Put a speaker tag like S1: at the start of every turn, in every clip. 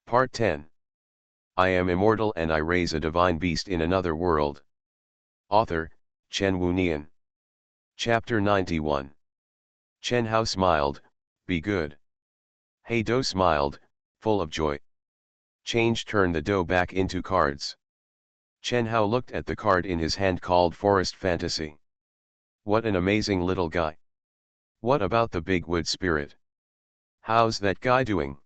S1: Part 10. I am immortal and I raise a divine beast in another world. Author, Chen Wunian. Chapter 91. Chen Hao smiled, be good. He Do smiled, full of joy. Change turned the dough back into cards. Chen Hao looked at the card in his hand called Forest Fantasy. What an amazing little guy. What about the big wood spirit? How's that guy doing?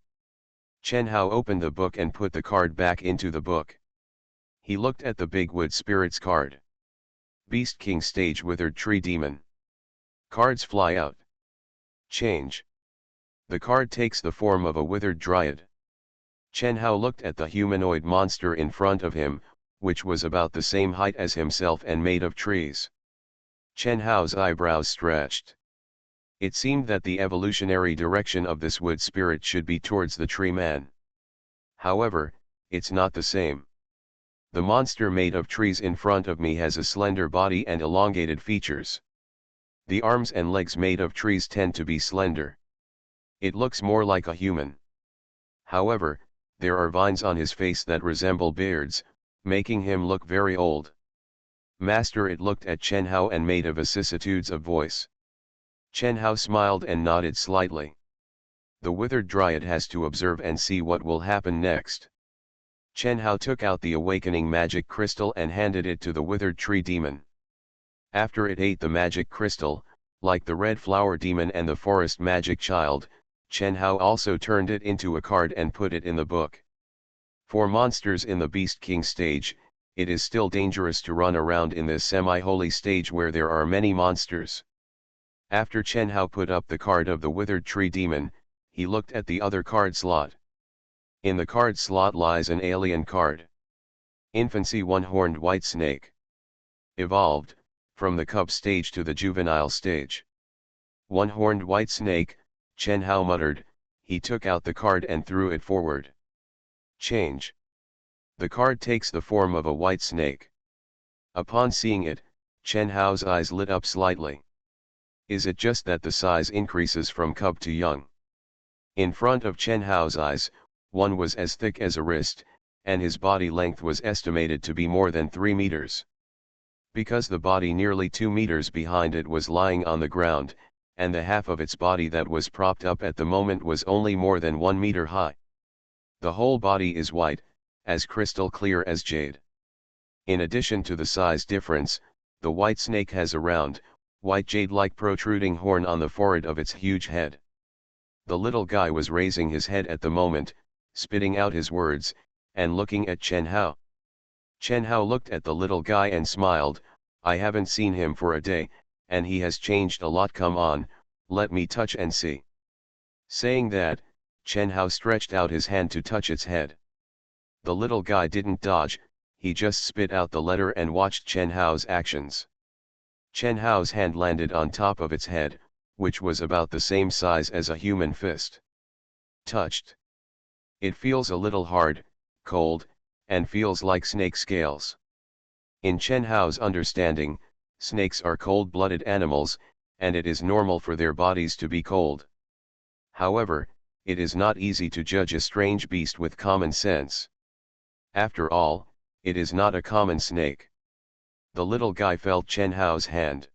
S1: Chen Hao opened the book and put the card back into the book. He looked at the big wood spirit's card. Beast King stage withered tree demon. Cards fly out. Change. The card takes the form of a withered dryad. Chen Hao looked at the humanoid monster in front of him, which was about the same height as himself and made of trees. Chen Hao's eyebrows stretched. It seemed that the evolutionary direction of this wood spirit should be towards the tree man. However, it's not the same. The monster made of trees in front of me has a slender body and elongated features. The arms and legs made of trees tend to be slender. It looks more like a human. However, there are vines on his face that resemble beards, making him look very old. Master, it looked at Chen Hao and made a vicissitudes of voice. Chen Hao smiled and nodded slightly. The withered dryad has to observe and see what will happen next. Chen Hao took out the awakening magic crystal and handed it to the withered tree demon. After it ate the magic crystal, like the red flower demon and the forest magic child, Chen Hao also turned it into a card and put it in the book. For monsters in the Beast King stage, it is still dangerous to run around in this semi-holy stage where there are many monsters. After Chen Hao put up the card of the withered tree demon, he looked at the other card slot. In the card slot lies an alien card. Infancy one-horned white snake. Evolved, from the cub stage to the juvenile stage. One-horned white snake, Chen Hao muttered. He took out the card and threw it forward. Change. The card takes the form of a white snake. Upon seeing it, Chen Hao's eyes lit up slightly. Is it just that the size increases from cub to young? In front of Chen Hao's eyes, one was as thick as a wrist, and his body length was estimated to be more than 3 meters. Because the body nearly 2 meters behind it was lying on the ground, and the half of its body that was propped up at the moment was only more than 1 meter high. The whole body is white, as crystal clear as jade. In addition to the size difference, the white snake has a round, white jade-like protruding horn on the forehead of its huge head. The little guy was raising his head at the moment, spitting out his words, and looking at Chen Hao. Chen Hao looked at the little guy and smiled. I haven't seen him for a day, and he has changed a lot. Come on, let me touch and see. Saying that, Chen Hao stretched out his hand to touch its head. The little guy didn't dodge, he just spit out the letter and watched Chen Hao's actions. Chen Hao's hand landed on top of its head, which was about the same size as a human fist. Touched. It feels a little hard, cold, and feels like snake scales. In Chen Hao's understanding, snakes are cold-blooded animals, and it is normal for their bodies to be cold. However, it is not easy to judge a strange beast with common sense. After all, it is not a common snake. The little guy felt Chen Hao's hand.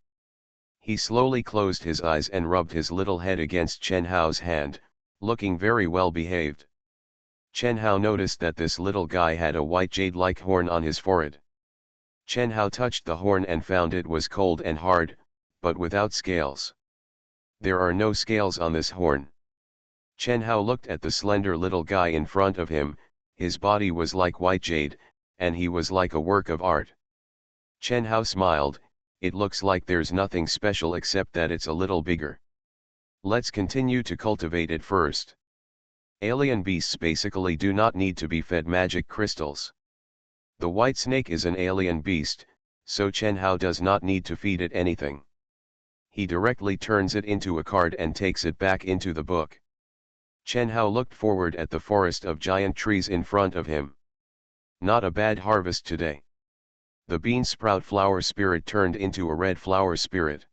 S1: He slowly closed his eyes and rubbed his little head against Chen Hao's hand, looking very well behaved. Chen Hao noticed that this little guy had a white jade-like horn on his forehead. Chen Hao touched the horn and found it was cold and hard, but without scales. There are no scales on this horn. Chen Hao looked at the slender little guy in front of him. His body was like white jade, and he was like a work of art. Chen Hao smiled. It looks like there's nothing special except that it's a little bigger. Let's continue to cultivate it first. Alien beasts basically do not need to be fed magic crystals. The white snake is an alien beast, so Chen Hao does not need to feed it anything. He directly turns it into a card and takes it back into the book. Chen Hao looked forward at the forest of giant trees in front of him. Not a bad harvest today. The bean sprout flower spirit turned into a red flower spirit.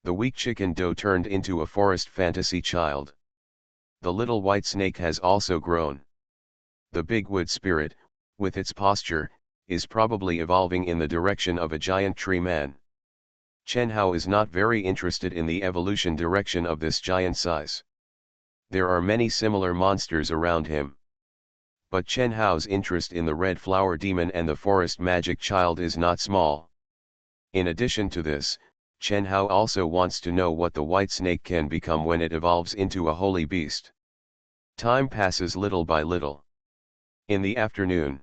S1: The weak chicken doe turned into a forest fantasy child. The little white snake has also grown. the big wood spirit, with its posture, is probably evolving in the direction of a giant tree man. Chen Hao is not very interested in the evolution direction of this giant size. There are many similar monsters around him. But Chen Hao's interest in the red flower demon and the forest magic child is not small. In addition to this, Chen Hao also wants to know what the white snake can become when it evolves into a holy beast. Time passes little by little. In the afternoon,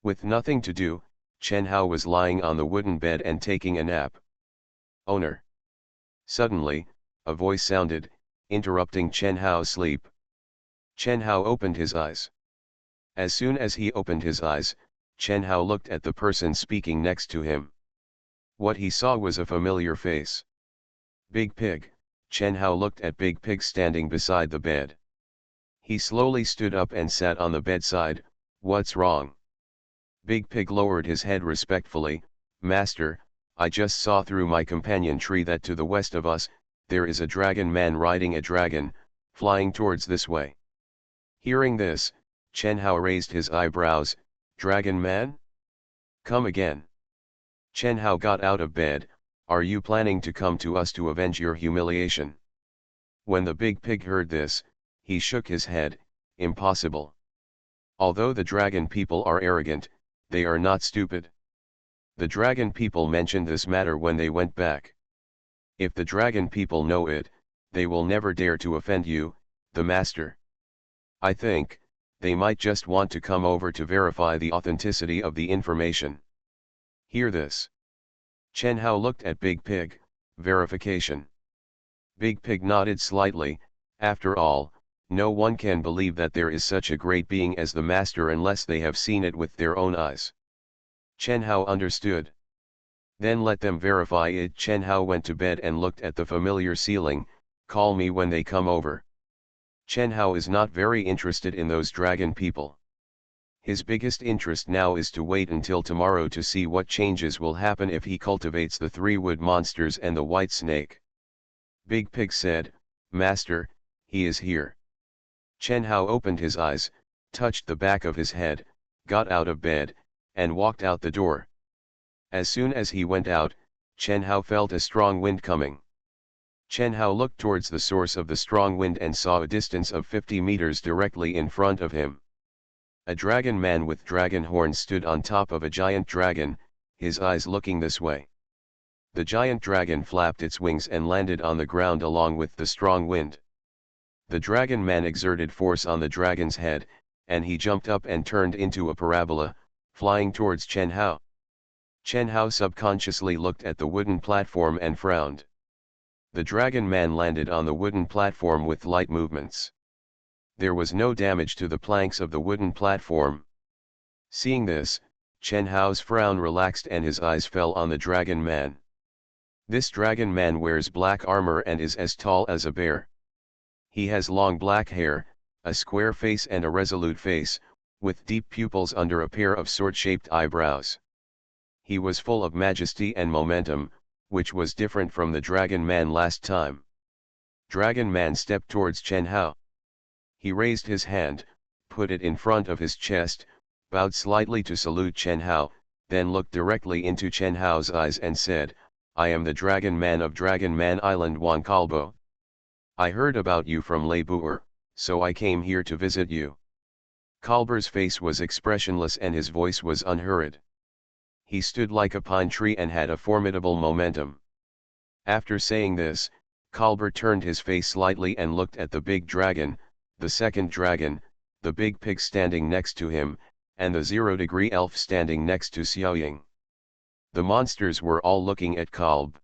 S1: with nothing to do, Chen Hao was lying on the wooden bed and taking a nap. Owner. Suddenly, a voice sounded, interrupting Chen Hao's sleep. Chen Hao opened his eyes. As soon as he opened his eyes, Chen Hao looked at the person speaking next to him. What he saw was a familiar face. Big Pig. Chen Hao looked at Big Pig standing beside the bed. He slowly stood up and sat on the bedside. What's wrong? Big Pig lowered his head respectfully. Master, I just saw through my companion tree that to the west of us, there is a dragon man riding a dragon, flying towards this way. Hearing this, Chen Hao raised his eyebrows. Dragon man? Come again. Chen Hao got out of bed. Are you planning to come to us to avenge your humiliation? When the big pig heard this, he shook his head. Impossible. Although the dragon people are arrogant, they are not stupid. The dragon people mentioned this matter when they went back. If the dragon people know it, they will never dare to offend you, the master. I think, they might just want to come over to verify the authenticity of the information. Hear this. Chen Hao looked at Big Pig. Verification. Big Pig nodded slightly. After all, no one can believe that there is such a great being as the master unless they have seen it with their own eyes. Chen Hao understood. Then let them verify it. Chen Hao went to bed and looked at the familiar ceiling. Call me when they come over. Chen Hao is not very interested in those dragon people. His biggest interest now is to wait until tomorrow to see what changes will happen if he cultivates the 3 wood monsters and the white snake. Big Pig said, Master, he is here. Chen Hao opened his eyes, touched the back of his head, got out of bed, and walked out the door. As soon as he went out, Chen Hao felt a strong wind coming. Chen Hao looked towards the source of the strong wind and saw a distance of 50 meters directly in front of him. A dragon man with dragon horns stood on top of a giant dragon, his eyes looking this way. The giant dragon flapped its wings and landed on the ground along with the strong wind. The dragon man exerted force on the dragon's head, and he jumped up and turned into a parabola, flying towards Chen Hao. Chen Hao subconsciously looked at the wooden platform and frowned. The dragon man landed on the wooden platform with light movements. There was no damage to the planks of the wooden platform. Seeing this, Chen Hao's frown relaxed and his eyes fell on the dragon man. This dragon man wears black armor and is as tall as a bear. He has long black hair, a square face and a resolute face, with deep pupils under a pair of sword-shaped eyebrows. He was full of majesty and momentum, which was different from the dragon man last time. Dragon man stepped towards Chen Hao. He raised his hand, put it in front of his chest, bowed slightly to salute Chen Hao, then looked directly into Chen Hao's eyes and said, I am the dragon man of Dragon Man Island Wan Kalbo. I heard about you from Lei Buer, so I came here to visit you. Kalber's face was expressionless and his voice was unhurried. He stood like a pine tree and had a formidable momentum. After saying this, Kalber turned his face slightly and looked at the big dragon, the second dragon, the big pig standing next to him, and the 0-degree elf standing next to Xiaoying. The monsters were all looking at Kalb.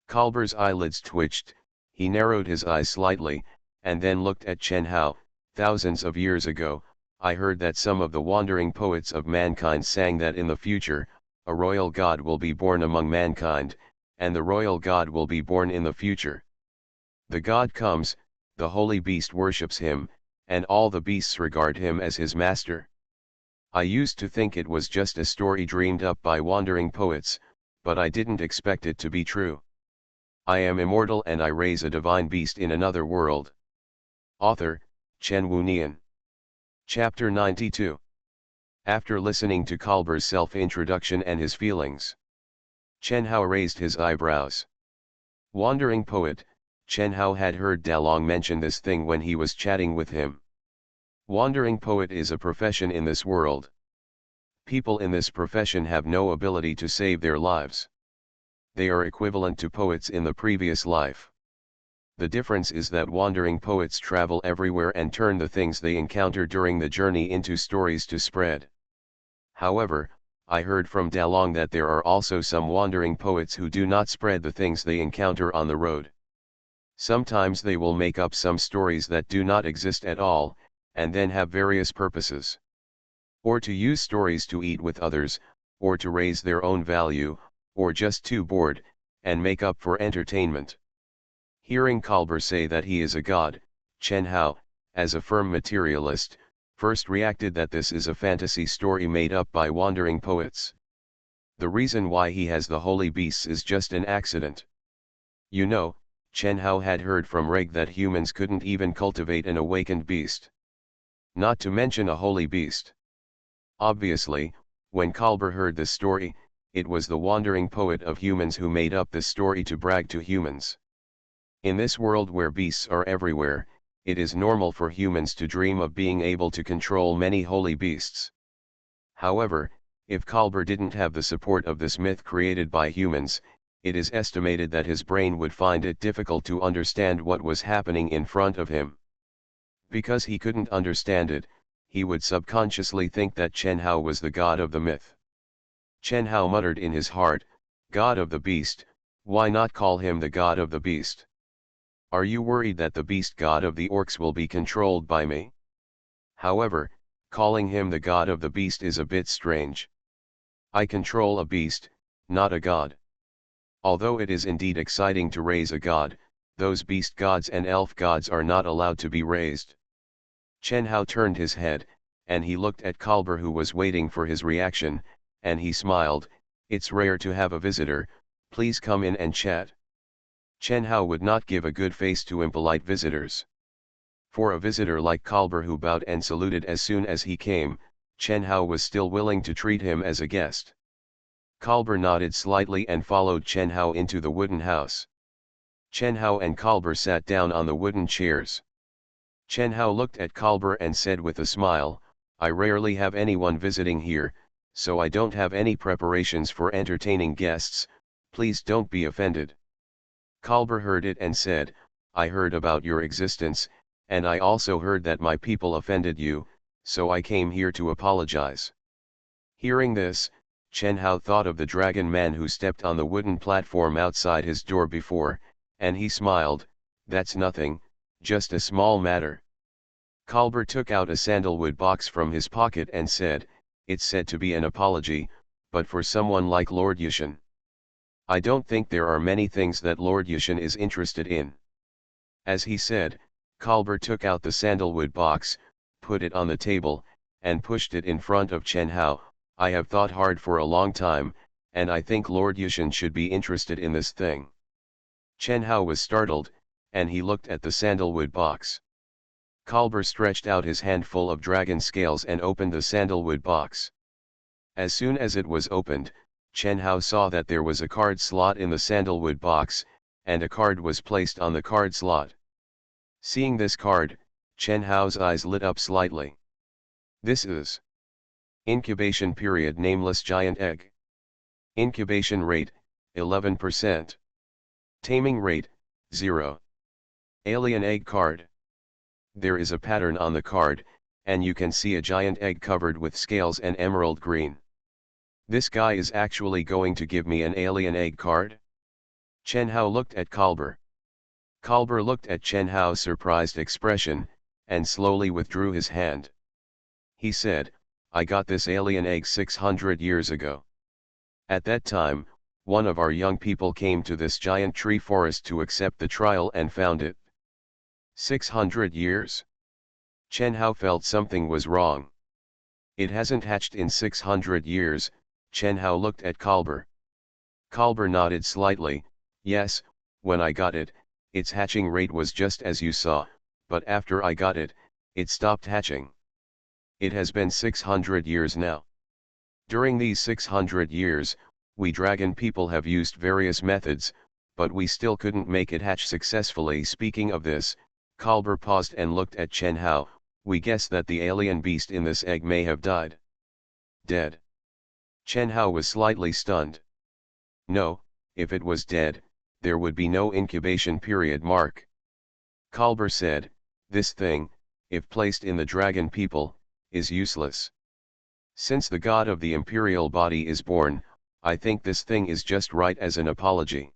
S1: Kalber's eyelids twitched, he narrowed his eyes slightly, and then looked at Chen Hao. Thousands of years ago, I heard that some of the wandering poets of mankind sang that in the future, a royal god will be born among mankind, and the royal god will be born in the future. The god comes, the holy beast worships him, and all the beasts regard him as his master. I used to think it was just a story dreamed up by wandering poets, but I didn't expect it to be true. I am immortal and I raise a divine beast in another world. Author, Chen Wunian. Chapter 92. After listening to Kalber's self-introduction and his feelings, Chen Hao raised his eyebrows. Wandering poet, Chen Hao had heard Dalong mention this thing when he was chatting with him. Wandering poet is a profession in this world. People in this profession have no ability to save their lives. They are equivalent to poets in the previous life. The difference is that wandering poets travel everywhere and turn the things they encounter during the journey into stories to spread. However, I heard from Dalong that there are also some wandering poets who do not spread the things they encounter on the road. Sometimes they will make up some stories that do not exist at all, and then have various purposes. Or to use stories to eat with others, or to raise their own value, or just too bored, and make up for entertainment. Hearing Kalber say that he is a god, Chen Hao, as a firm materialist, first reacted that this is a fantasy story made up by wandering poets. The reason why he has the holy beasts is just an accident. You know, Chen Hao had heard from Reg that humans couldn't even cultivate an awakened beast. Not to mention a holy beast. Obviously, when Kalber heard this story, it was the wandering poet of humans who made up this story to brag to humans. In this world where beasts are everywhere, it is normal for humans to dream of being able to control many holy beasts. However, if Kalber didn't have the support of this myth created by humans, it is estimated that his brain would find it difficult to understand what was happening in front of him. Because he couldn't understand it, he would subconsciously think that Chen Hao was the god of the myth. Chen Hao muttered in his heart, "God of the beast, why not call him the god of the beast? Are you worried that the beast god of the orcs will be controlled by me?" However, calling him the god of the beast is a bit strange. I control a beast, not a god. Although it is indeed exciting to raise a god, those beast gods and elf gods are not allowed to be raised. Chen Hao turned his head, and he looked at Kalber, who was waiting for his reaction, and he smiled. "It's rare to have a visitor, please come in and chat." Chen Hao would not give a good face to impolite visitors. For a visitor like Kalber, who bowed and saluted as soon as he came, Chen Hao was still willing to treat him as a guest. Kalber nodded slightly and followed Chen Hao into the wooden house. Chen Hao and Kalber sat down on the wooden chairs. Chen Hao looked at Kalber and said with a smile, "I rarely have anyone visiting here, so I don't have any preparations for entertaining guests, please don't be offended." Kalber heard it and said, "I heard about your existence, and I also heard that my people offended you, so I came here to apologize." Hearing this, Chen Hao thought of the dragon man who stepped on the wooden platform outside his door before, and he smiled, "That's nothing, just a small matter." Kalber took out a sandalwood box from his pocket and said, "It's said to be an apology, but for someone like Lord Yushin. I don't think there are many things that Lord Yushin is interested in." As he said, Kalber took out the sandalwood box, put it on the table, and pushed it in front of Chen Hao. "I have thought hard for a long time, and I think Lord Yushin should be interested in this thing." Chen Hao was startled, and he looked at the sandalwood box. Kalber stretched out his handful of dragon scales and opened the sandalwood box. As soon as it was opened, Chen Hao saw that there was a card slot in the sandalwood box, and a card was placed on the card slot. Seeing this card, Chen Hao's eyes lit up slightly. This is incubation period, nameless giant egg. Incubation rate, 11%. Taming rate, 0. Alien egg card. There is a pattern on the card, and you can see a giant egg covered with scales and emerald green. This guy is actually going to give me an alien egg card? Chen Hao looked at Kalber. Kalber looked at Chen Hao's surprised expression, and slowly withdrew his hand. He said, "I got this alien egg 600 years ago. At that time, one of our young people came to this giant tree forest to accept the trial and found it." 600 years? Chen Hao felt something was wrong. "It hasn't hatched in 600 years, Chen Hao looked at Kalber. Kalber nodded slightly, "Yes, when I got it, its hatching rate was just as you saw, but after I got it, it stopped hatching." It has been 600 years now. During these 600 years, we dragon people have used various methods, but we still couldn't make it hatch successfully. Speaking of this, Kalber paused and looked at Chen Hao. We guess that the alien beast in this egg may have died. Dead. Chen Hao was slightly stunned. No, if it was dead, there would be no incubation period. Kalber said, this thing, if placed in the dragon people, is useless. Since the god of the imperial body is born, I think this thing is just right as an apology.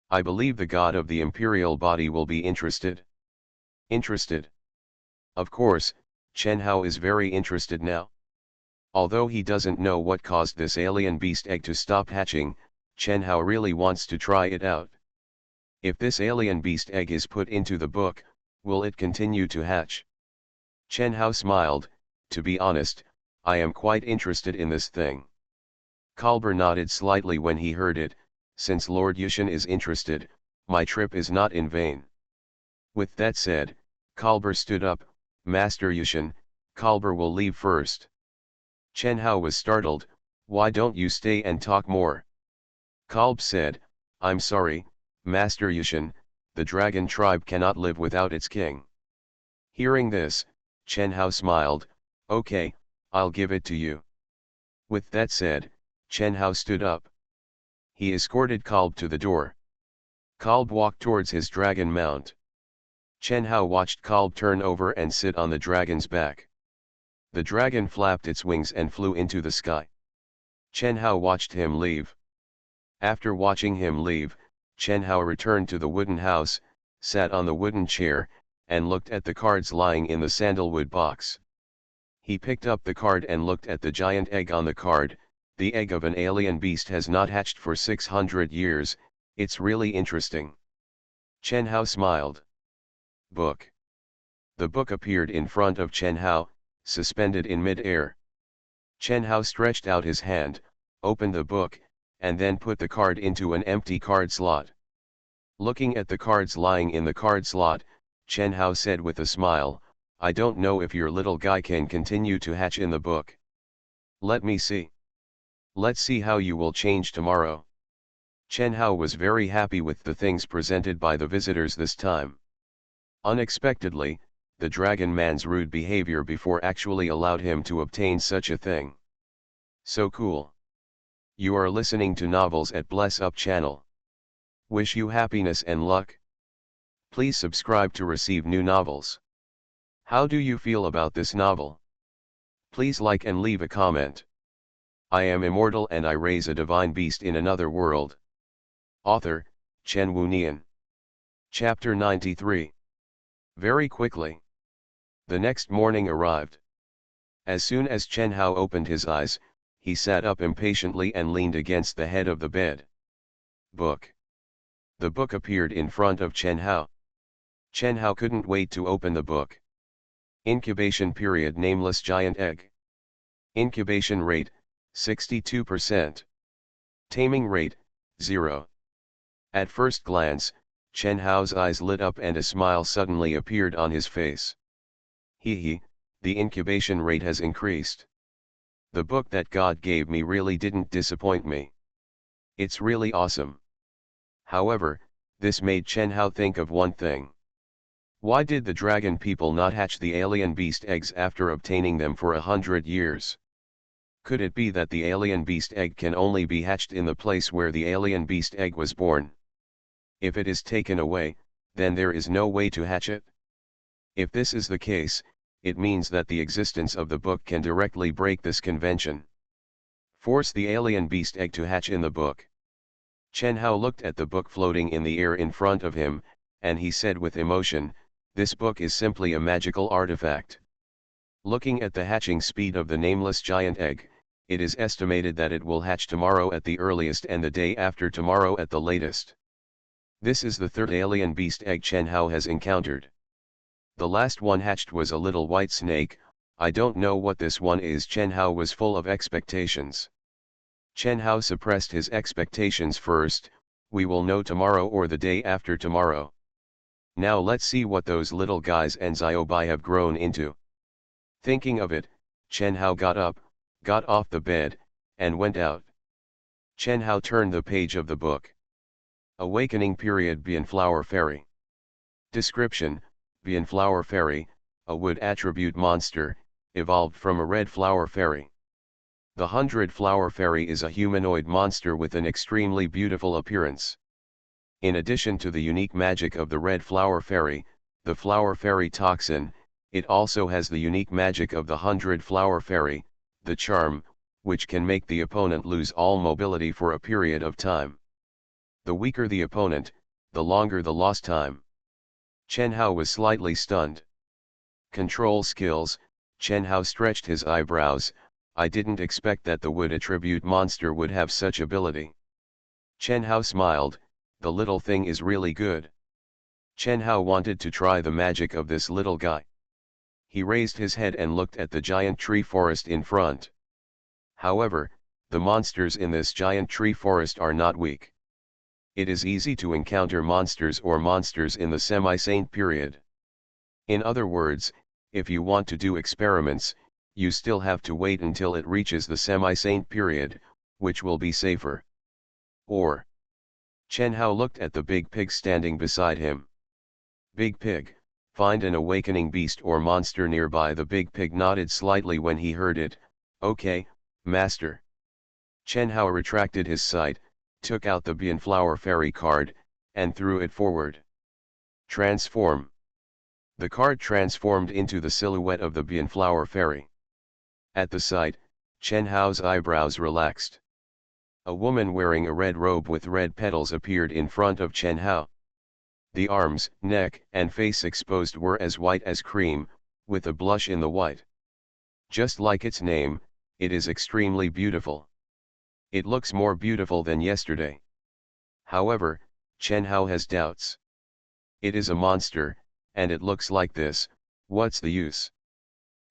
S1: I believe the god of the imperial body will be interested. Interested? Of course, Chen Hao is very interested now. Although he doesn't know what caused this alien beast egg to stop hatching, Chen Hao really wants to try it out. If this alien beast egg is put into the book, will it continue to hatch? Chen Hao smiled. To be honest, I am quite interested in this thing. Kalber nodded slightly when he heard it. Since Lord Yushin is interested, my trip is not in vain. With that said, Kalber stood up. Master Yushin, Kalber will leave first. Chen Hao was startled. Why don't you stay and talk more? Kalb said, I'm sorry, Master Yushin, the dragon tribe cannot live without its king. Hearing this, Chen Hao smiled. Okay, I'll give it to you. With that said, Chen Hao stood up. He escorted Kalb to the door. Kalb walked towards his dragon mount. Chen Hao watched Kalb turn over and sit on the dragon's back. The dragon flapped its wings and flew into the sky. Chen Hao watched him leave. After watching him leave, Chen Hao returned to the wooden house, sat on the wooden chair, and looked at the cards lying in the sandalwood box. He picked up the card and looked at the giant egg on the card. The egg of an alien beast has not hatched for 600 years, it's really interesting. Chen Hao smiled. Book. The book appeared in front of Chen Hao, suspended in mid-air. Chen Hao stretched out his hand, opened the book, and then put the card into an empty card slot. Looking at the cards lying in the card slot, Chen Hao said with a smile, I don't know if your little guy can continue to hatch in the book. Let me see. Let's see how you will change tomorrow. Chen Hao was very happy with the things presented by the visitors this time. Unexpectedly, the dragon man's rude behavior before actually allowed him to obtain such a thing. So cool. You are listening to Novels at Bless Up channel. Wish you happiness and luck. Please subscribe to receive new novels. How do you feel about this novel? Please like and leave a comment. I am immortal and I raise a divine beast in another world. Author, Chen Wunian. Chapter 93. Very quickly. The next morning arrived. As soon as Chen Hao opened his eyes, he sat up impatiently and leaned against the head of the bed. Book. The book appeared in front of Chen Hao. Chen Hao couldn't wait to open the book. Incubation period nameless giant egg. Incubation rate, 62%. Taming rate, 0. At first glance, Chen Hao's eyes lit up and a smile suddenly appeared on his face. The incubation rate has increased. The book that God gave me really didn't disappoint me. It's really awesome. However, this made Chen Hao think of one thing. Why did the dragon people not hatch the alien beast eggs after obtaining them for 100 years? Could it be that the alien beast egg can only be hatched in the place where the alien beast egg was born? If it is taken away, then there is no way to hatch it. If this is the case, it means that the existence of the book can directly break this convention. Force the alien beast egg to hatch in the book. Chen Hao looked at the book floating in the air in front of him, and he said with emotion, this book is simply a magical artifact. Looking at the hatching speed of the nameless giant egg, it is estimated that it will hatch tomorrow at the earliest and the day after tomorrow at the latest. This is the third alien beast egg Chen Hao has encountered. The last one hatched was a little white snake. I don't know what this one is. Chen Hao was full of expectations. Chen Hao suppressed his expectations first. We will know tomorrow or the day after tomorrow. Now let's see what those little guys and Ziobai have grown into. Thinking of it, Chen Hao got up, got off the bed, and went out. Chen Hao turned the page of the book. Awakening Period Beanflower Fairy. Description: Beanflower Fairy, a wood attribute monster, evolved from a red flower fairy. The 100-Flower Fairy is a humanoid monster with an extremely beautiful appearance. In addition to the unique magic of the red flower fairy, the flower fairy toxin, it also has the unique magic of the 100-Flower Fairy, the charm, which can make the opponent lose all mobility for a period of time. The weaker the opponent, the longer the lost time. Chen Hao was slightly stunned. Control skills: Chen Hao stretched his eyebrows. I didn't expect that the wood attribute monster would have such ability. Chen Hao smiled. The little thing is really good. Chen Hao wanted to try the magic of this little guy. He raised his head and looked at the giant tree forest in front. However, the monsters in this giant tree forest are not weak. It is easy to encounter monsters in the semi-saint period. In other words, if you want to do experiments, you still have to wait until it reaches the semi-saint period, which will be safer. Or, Chen Hao looked at the big pig standing beside him. Big pig, find an awakening beast or monster nearby. The big pig nodded slightly when he heard it. Okay, master. Chen Hao retracted his sight, took out the Beanflower Fairy card, and threw it forward. Transform. The card transformed into the silhouette of the Beanflower Fairy. At the sight, Chen Hao's eyebrows relaxed. A woman wearing a red robe with red petals appeared in front of Chen Hao. The arms, neck, and face exposed were as white as cream, with a blush in the white. Just like its name, it is extremely beautiful. It looks more beautiful than yesterday. However, Chen Hao has doubts. It is a monster, and it looks like this, what's the use?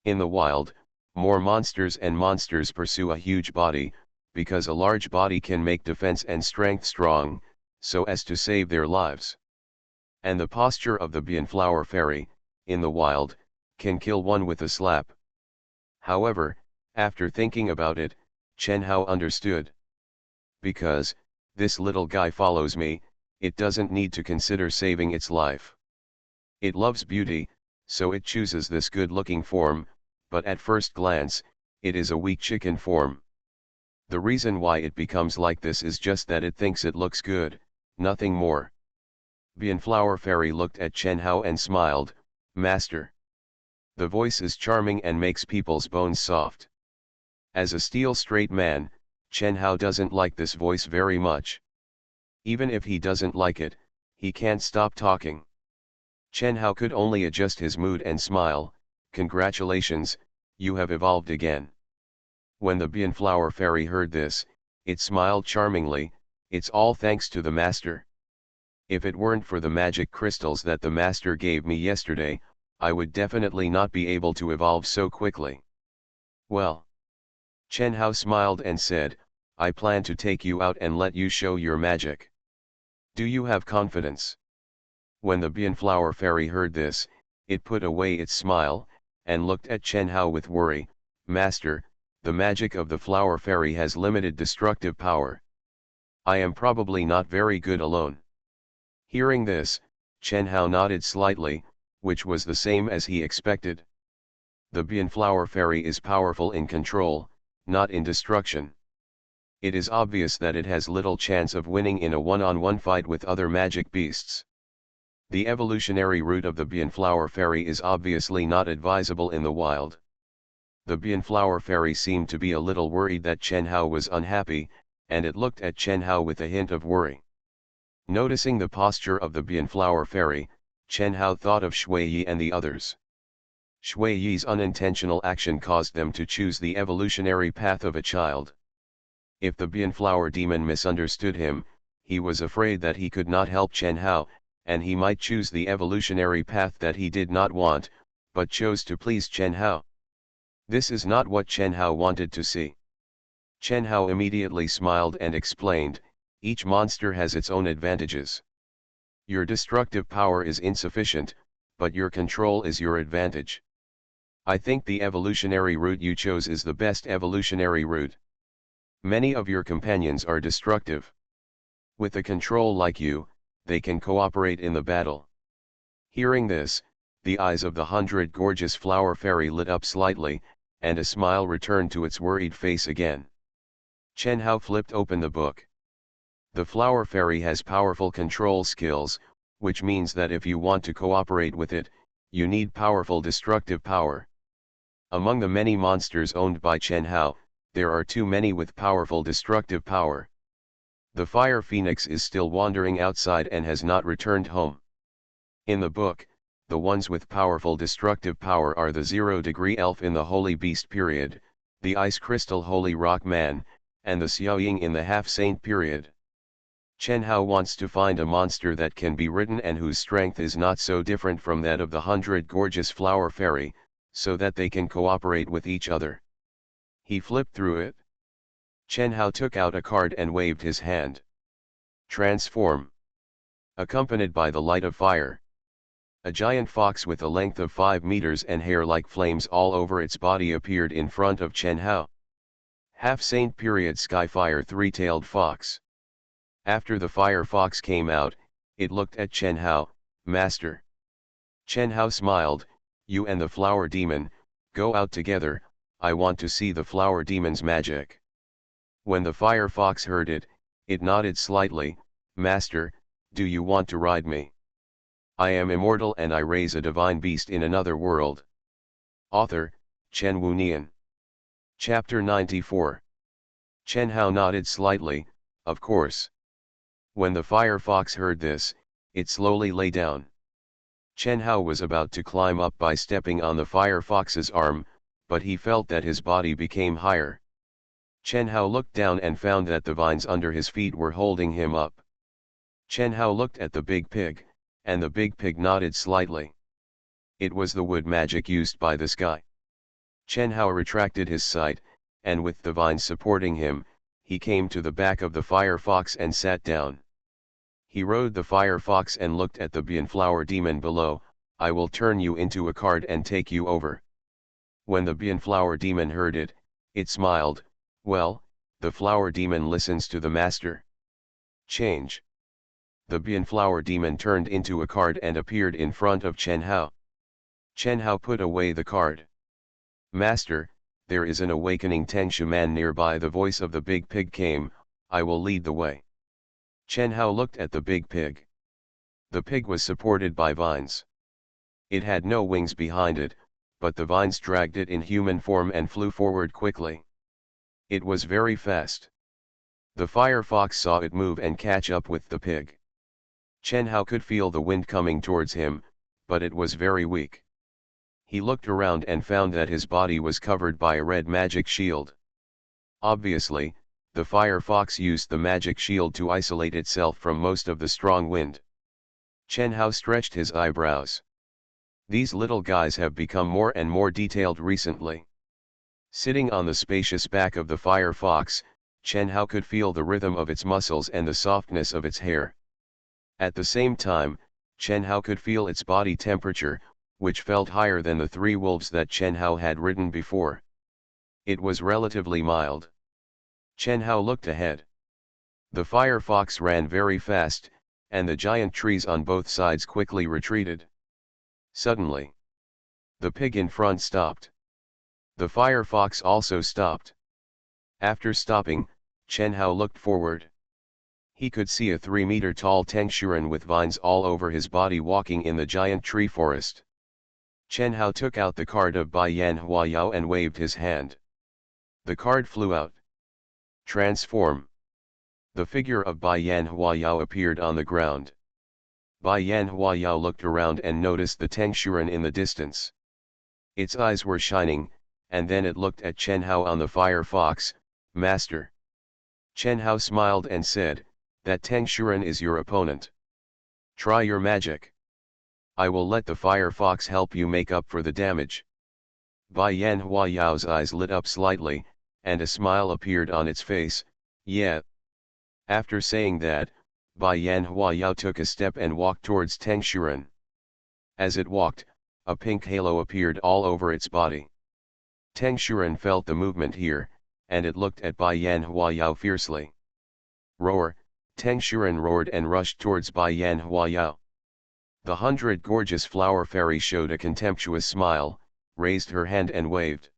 S1: In the wild, more monsters and monsters pursue a huge body, because a large body can make defense and strength strong, so as to save their lives. And the posture of the Beanflower Fairy, in the wild, can kill one with a slap. However, after thinking about it, Chen Hao understood. Because, this little guy follows me, it doesn't need to consider saving its life. It loves beauty, so it chooses this good-looking form, but at first glance, it is a weak chicken form. The reason why it becomes like this is just that it thinks it looks good, nothing more. Beanflower Fairy looked at Chen Hao and smiled. Master. The voice is charming and makes people's bones soft. As a steel straight man, Chen Hao doesn't like this voice very much. Even if he doesn't like it, he can't stop talking. Chen Hao could only adjust his mood and smile. Congratulations, you have evolved again. When the Beanflower Fairy heard this, it smiled charmingly. It's all thanks to the master. If it weren't for the magic crystals that the master gave me yesterday, I would definitely not be able to evolve so quickly. Well. Chen Hao smiled and said, I plan to take you out and let you show your magic. Do you have confidence? When the Beanflower Fairy heard this, it put away its smile, and looked at Chen Hao with worry. Master, the magic of the Flower Fairy has limited destructive power. I am probably not very good alone. Hearing this, Chen Hao nodded slightly, which was the same as he expected. The Beanflower Fairy is powerful in control, not in destruction. It is obvious that it has little chance of winning in a one-on-one fight with other magic beasts. The evolutionary route of the Beanflower Fairy is obviously not advisable in the wild. The Beanflower Fairy seemed to be a little worried that Chen Hao was unhappy, and it looked at Chen Hao with a hint of worry. Noticing the posture of the Beanflower Fairy, Chen Hao thought of Shui Yi and the others. Shui Yi's unintentional action caused them to choose the evolutionary path of a child. If the Beanflower Demon misunderstood him, he was afraid that he could not help Chen Hao, and he might choose the evolutionary path that he did not want, but chose to please Chen Hao. This is not what Chen Hao wanted to see. Chen Hao immediately smiled and explained, each monster has its own advantages. Your destructive power is insufficient, but your control is your advantage. I think the evolutionary route you chose is the best evolutionary route. Many of your companions are destructive. With a control like you, they can cooperate in the battle. Hearing this, the eyes of the 100 gorgeous flower fairy lit up slightly, and a smile returned to its worried face again. Chen Hao flipped open the book. The flower fairy has powerful control skills, which means that if you want to cooperate with it, you need powerful destructive power. Among the many monsters owned by Chen Hao, there are too many with powerful destructive power. The fire phoenix is still wandering outside and has not returned home. In the book, the ones with powerful destructive power are the 0-degree elf in the Holy Beast period, the Ice Crystal Holy Rock Man, and the Xiaoying in the Half-Saint period. Chen Hao wants to find a monster that can be ridden and whose strength is not so different from that of the 100 gorgeous flower fairy, so that they can cooperate with each other. He flipped through it. Chen Hao took out a card and waved his hand. Transform. Accompanied by the light of fire. A giant fox with a length of 5 meters and hair like flames all over its body appeared in front of Chen Hao. Half-Saint period Skyfire three-tailed fox. After the fire fox came out, it looked at Chen Hao, Master. Chen Hao smiled, you and the flower demon, go out together, I want to see the flower demon's magic. When the fire fox heard it, it nodded slightly, Master, do you want to ride me? I am immortal and I raise a divine beast in another world. Author, Chen Wunian. Chapter 94. Chen Hao nodded slightly, of course. When the fire fox heard this, it slowly lay down. Chen Hao was about to climb up by stepping on the fire fox's arm, but he felt that his body became higher. Chen Hao looked down and found that the vines under his feet were holding him up. Chen Hao looked at the big pig, and the big pig nodded slightly. It was the wood magic used by this guy. Chen Hao retracted his sight, and with the vines supporting him, he came to the back of the fire fox and sat down. He rode the fire fox and looked at the Beanflower demon below, I will turn you into a card and take you over. When the Beanflower demon heard it, it smiled, well, the flower demon listens to the master. Change. The Beanflower demon turned into a card and appeared in front of Chen Hao. Chen Hao put away the card. Master, there is an awakening Tengshu man nearby. The voice of the big pig came, I will lead the way. Chen Hao looked at the big pig. The pig was supported by vines. It had no wings behind it, but the vines dragged it in human form and flew forward quickly. It was very fast. The fire fox saw it move and catch up with the pig. Chen Hao could feel the wind coming towards him, but it was very weak. He looked around and found that his body was covered by a red magic shield. Obviously, the fire fox used the magic shield to isolate itself from most of the strong wind. Chen Hao stretched his eyebrows. These little guys have become more and more detailed recently. Sitting on the spacious back of the fire fox, Chen Hao could feel the rhythm of its muscles and the softness of its hair. At the same time, Chen Hao could feel its body temperature, which felt higher than the 3 wolves that Chen Hao had ridden before. It was relatively mild. Chen Hao looked ahead. The fire fox ran very fast, and the giant trees on both sides quickly retreated. Suddenly, the pig in front stopped. The fire fox also stopped. After stopping, Chen Hao looked forward. He could see a 3-meter-tall Tengshuren with vines all over his body walking in the giant tree forest. Chen Hao took out the card of Bai Yan Huayao and waved his hand. The card flew out. Transform. The figure of Bai Yan Huayao appeared on the ground. Bai Yan Huayao looked around and noticed the Tengshuren in the distance. Its eyes were shining, and then it looked at Chen Hao on the fire fox, Master. Chen Hao smiled and said, that Tengshuren is your opponent. Try your magic. I will let the fire fox help you make up for the damage. Bai Yan Huayao's eyes lit up slightly, and a smile appeared on its face, yeah. After saying that, Bai Yan Huayao took a step and walked towards Tengshuren. As it walked, a pink halo appeared all over its body. Teng Shuren felt the movement here, and it looked at Bai Yan Huayao fiercely. Roar! Teng Shuren roared and rushed towards Bai Yan Huayao. The 100 gorgeous flower fairy showed a contemptuous smile, raised her hand and waved.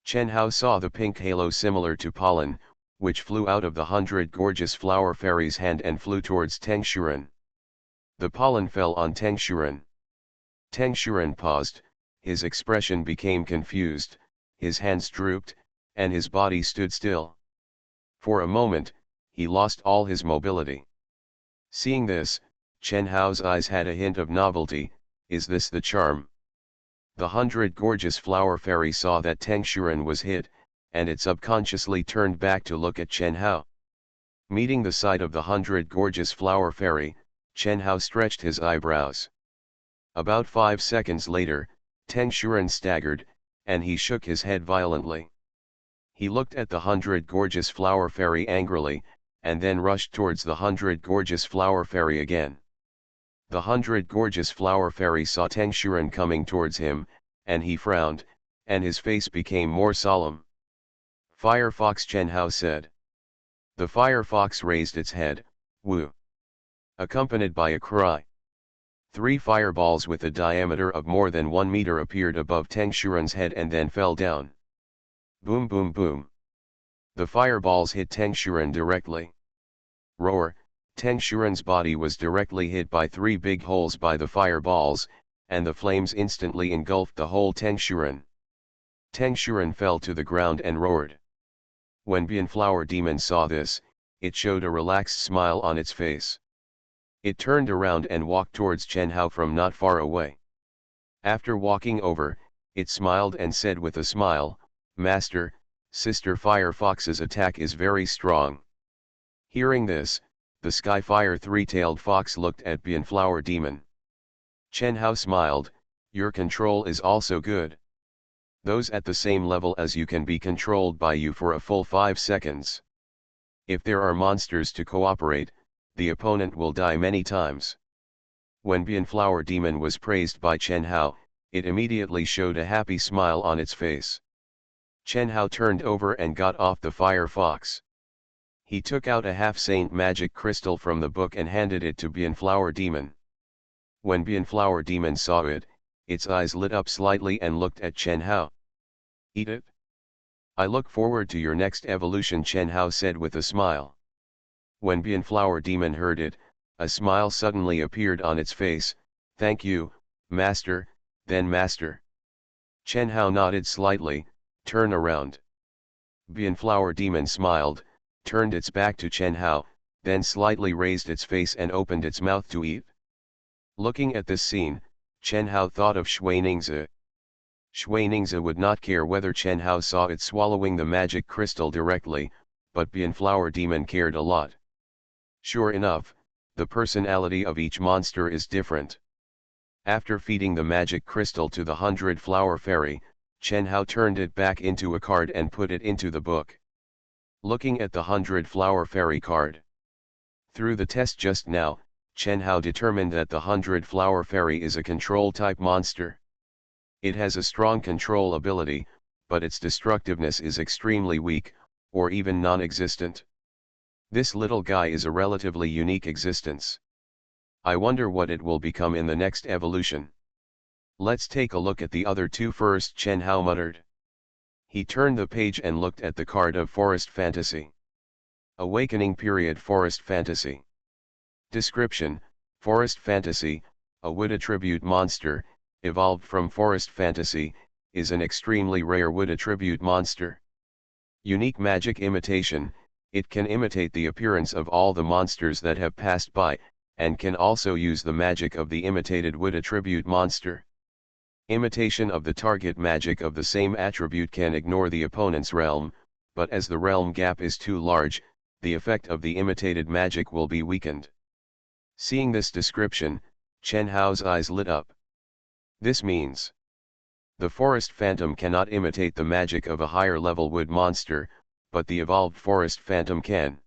S1: Chen Hao saw the pink halo similar to pollen, which flew out of the 100 gorgeous flower fairy's hand and flew towards Teng Shuren. The pollen fell on Teng Shuren. Teng Shuren paused, his expression became confused, his hands drooped, and his body stood still. For a moment, he lost all his mobility. Seeing this, Chen Hao's eyes had a hint of novelty. Is this the charm? The 100 gorgeous flower fairy saw that Teng Shuren was hit, and it subconsciously turned back to look at Chen Hao. Meeting the sight of the 100 gorgeous flower fairy, Chen Hao stretched his eyebrows. About 5 seconds later, Teng Shuren staggered, and he shook his head violently. He looked at the 100 gorgeous flower fairy angrily, and then rushed towards the 100 gorgeous flower fairy again. The 100 gorgeous flower fairy saw Teng Shuren coming towards him, and he frowned, and his face became more solemn. Fire Fox, Chen Hao said. The fire fox raised its head, woo! Accompanied by a cry. 3 fireballs with a diameter of more than 1 meter appeared above Teng Shuren's head and then fell down. Boom boom boom. The fireballs hit Teng Shuren directly. Roar! Teng Shuren's body was directly hit by 3 big holes by the fireballs, and the flames instantly engulfed the whole Teng Shuren. Teng Shuren fell to the ground and roared. When Beanflower Demon saw this, it showed a relaxed smile on its face. It turned around and walked towards Chen Hao from not far away. After walking over, it smiled and said with a smile, "Master, Sister Fire Fox's attack is very strong." Hearing this, the Skyfire 3-tailed fox looked at Beanflower Demon. Chen Hao smiled, "Your control is also good. Those at the same level as you can be controlled by you for a full 5 seconds. If there are monsters to cooperate, the opponent will die many times." When Beanflower Demon was praised by Chen Hao, it immediately showed a happy smile on its face. Chen Hao turned over and got off the fire fox. He took out a half-saint magic crystal from the book and handed it to Beanflower Demon. When Beanflower Demon saw it, its eyes lit up slightly and looked at Chen Hao. "Eat it? I look forward to your next evolution," Chen Hao said with a smile. When Beanflower Demon heard it, a smile suddenly appeared on its face. "Thank you, Master." "Then Master." Chen Hao nodded slightly, "Turn around." Beanflower Demon smiled, turned its back to Chen Hao, then slightly raised its face and opened its mouth to eat. Looking at this scene, Chen Hao thought of Shui Ningzi. Shui Ningzi would not care whether Chen Hao saw it swallowing the magic crystal directly, but Beanflower Demon cared a lot. Sure enough, the personality of each monster is different. After feeding the magic crystal to the 100 flower fairy, Chen Hao turned it back into a card and put it into the book. Looking at the 100 flower fairy card. Through the test just now, Chen Hao determined that the 100 flower fairy is a control type monster. It has a strong control ability, but its destructiveness is extremely weak, or even non-existent. This little guy is a relatively unique existence. I wonder what it will become in the next evolution. Let's take a look at the other two first, Chen Hao muttered. He turned the page and looked at the card of Forest Fantasy. Awakening Period Forest Fantasy. Description: Forest Fantasy, a wood attribute monster, evolved from Forest Fantasy, is an extremely rare wood attribute monster. Unique magic imitation: it can imitate the appearance of all the monsters that have passed by, and can also use the magic of the imitated wood attribute monster. Imitation of the target magic of the same attribute can ignore the opponent's realm, but as the realm gap is too large, the effect of the imitated magic will be weakened. Seeing this description, Chen Hao's eyes lit up. This means the Forest Phantom cannot imitate the magic of a higher level wood monster, but the evolved Forest Phantom can.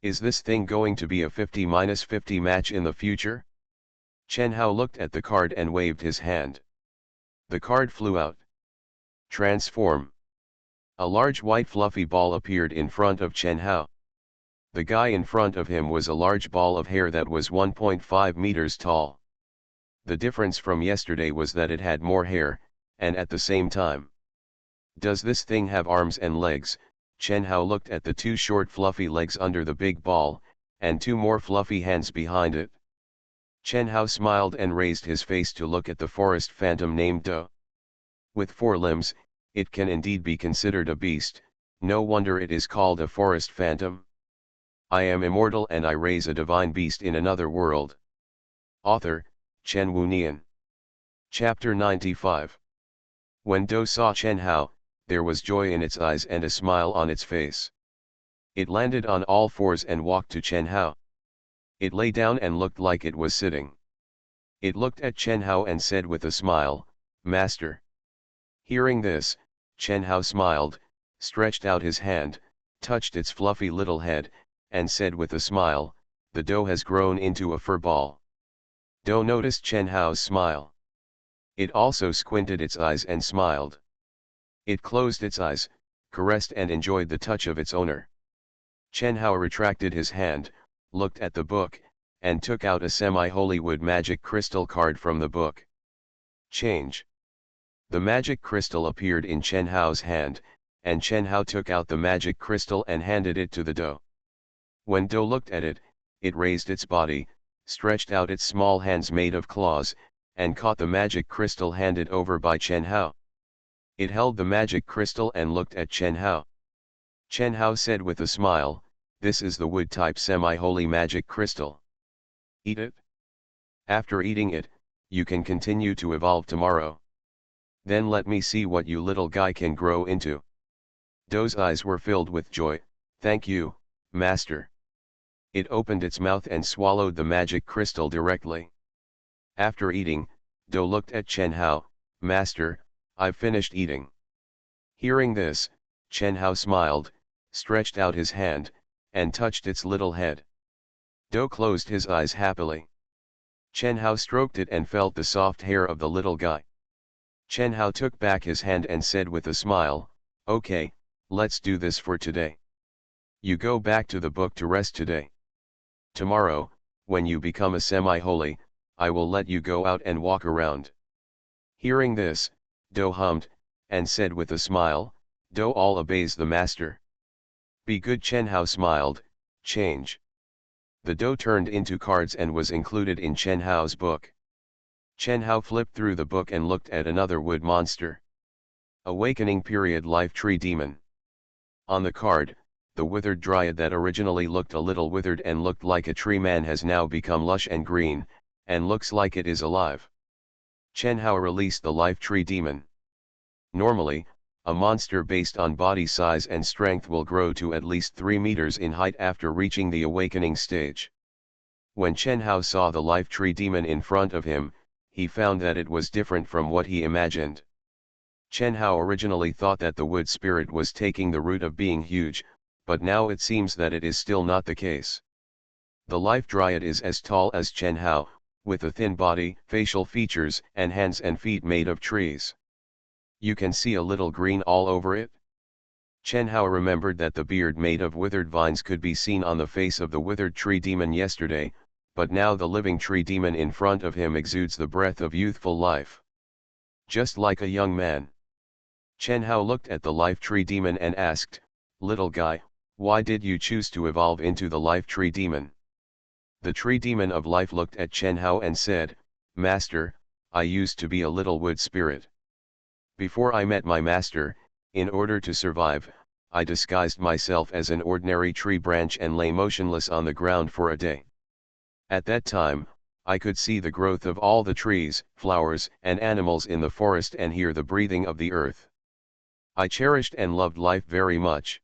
S1: Is this thing going to be a 50-50 match in the future? Chen Hao looked at the card and waved his hand. The card flew out. Transform. A large white fluffy ball appeared in front of Chen Hao. The guy in front of him was a large ball of hair that was 1.5 meters tall. The difference from yesterday was that it had more hair, and at the same time. Does this thing have arms and legs? Chen Hao looked at the two short fluffy legs under the big ball, and two more fluffy hands behind it. Chen Hao smiled and raised his face to look at the forest phantom named Do. With 4 limbs, it can indeed be considered a beast, no wonder it is called a forest phantom. I am immortal and I raise a divine beast in another world. Author, Chen Wunian. Chapter 95. When Do saw Chen Hao, there was joy in its eyes and a smile on its face. It landed on all fours and walked to Chen Hao. It lay down and looked like it was sitting. It looked at Chen Hao and said with a smile, "Master." Hearing this, Chen Hao smiled, stretched out his hand, touched its fluffy little head, and said with a smile, "The dough has grown into a fur ball." Do noticed Chen Hao's smile. It also squinted its eyes and smiled. It closed its eyes, caressed and enjoyed the touch of its owner. Chen Hao retracted his hand, looked at the book, and took out a semi-holy wood magic crystal card from the book. Change. The magic crystal appeared in Chen Hao's hand, and Chen Hao took out the magic crystal and handed it to the Do. When Do looked at it, it raised its body, stretched out its small hands made of claws, and caught the magic crystal handed over by Chen Hao. It held the magic crystal and looked at Chen Hao. Chen Hao said with a smile, "This is the wood-type semi-holy magic crystal. Eat it. After eating it, you can continue to evolve tomorrow. Then let me see what you little guy can grow into." Do's eyes were filled with joy. "Thank you, Master." It opened its mouth and swallowed the magic crystal directly. After eating, Do looked at Chen Hao, "Master, I've finished eating." Hearing this, Chen Hao smiled, stretched out his hand, and touched its little head. Do closed his eyes happily. Chen Hao stroked it and felt the soft hair of the little guy. Chen Hao took back his hand and said with a smile, "Okay, let's do this for today. You go back to the book to rest today. Tomorrow, when you become a semi-holy, I will let you go out and walk around." Hearing this, Do hummed, and said with a smile, "Do all obeys the master." "Be good." Chen Hao smiled. Change. The Do turned into cards and was included in Chen Hao's book. Chen Hao flipped through the book and looked at another wood monster. Awakening Period Life Tree Demon. On the card, the withered dryad that originally looked a little withered and looked like a tree man has now become lush and green, and looks like it is alive. Chen Hao released the Life Tree Demon. Normally, a monster based on body size and strength will grow to at least 3 meters in height after reaching the awakening stage. When Chen Hao saw the Life Tree Demon in front of him, he found that it was different from what he imagined. Chen Hao originally thought that the wood spirit was taking the route of being huge, but now it seems that it is still not the case. The Life Dryad is as tall as Chen Hao, with a thin body, facial features, and hands and feet made of trees. You can see a little green all over it. Chen Hao remembered that the beard made of withered vines could be seen on the face of the withered tree demon yesterday, but now the living tree demon in front of him exudes the breath of youthful life. Just like a young man. Chen Hao looked at the Life Tree Demon and asked, "Little guy, why did you choose to evolve into the Life Tree Demon?" The Tree Demon of Life looked at Chen Hao and said, "Master, I used to be a little wood spirit. Before I met my master, in order to survive, I disguised myself as an ordinary tree branch and lay motionless on the ground for a day. At that time, I could see the growth of all the trees, flowers, and animals in the forest and hear the breathing of the earth. I cherished and loved life very much.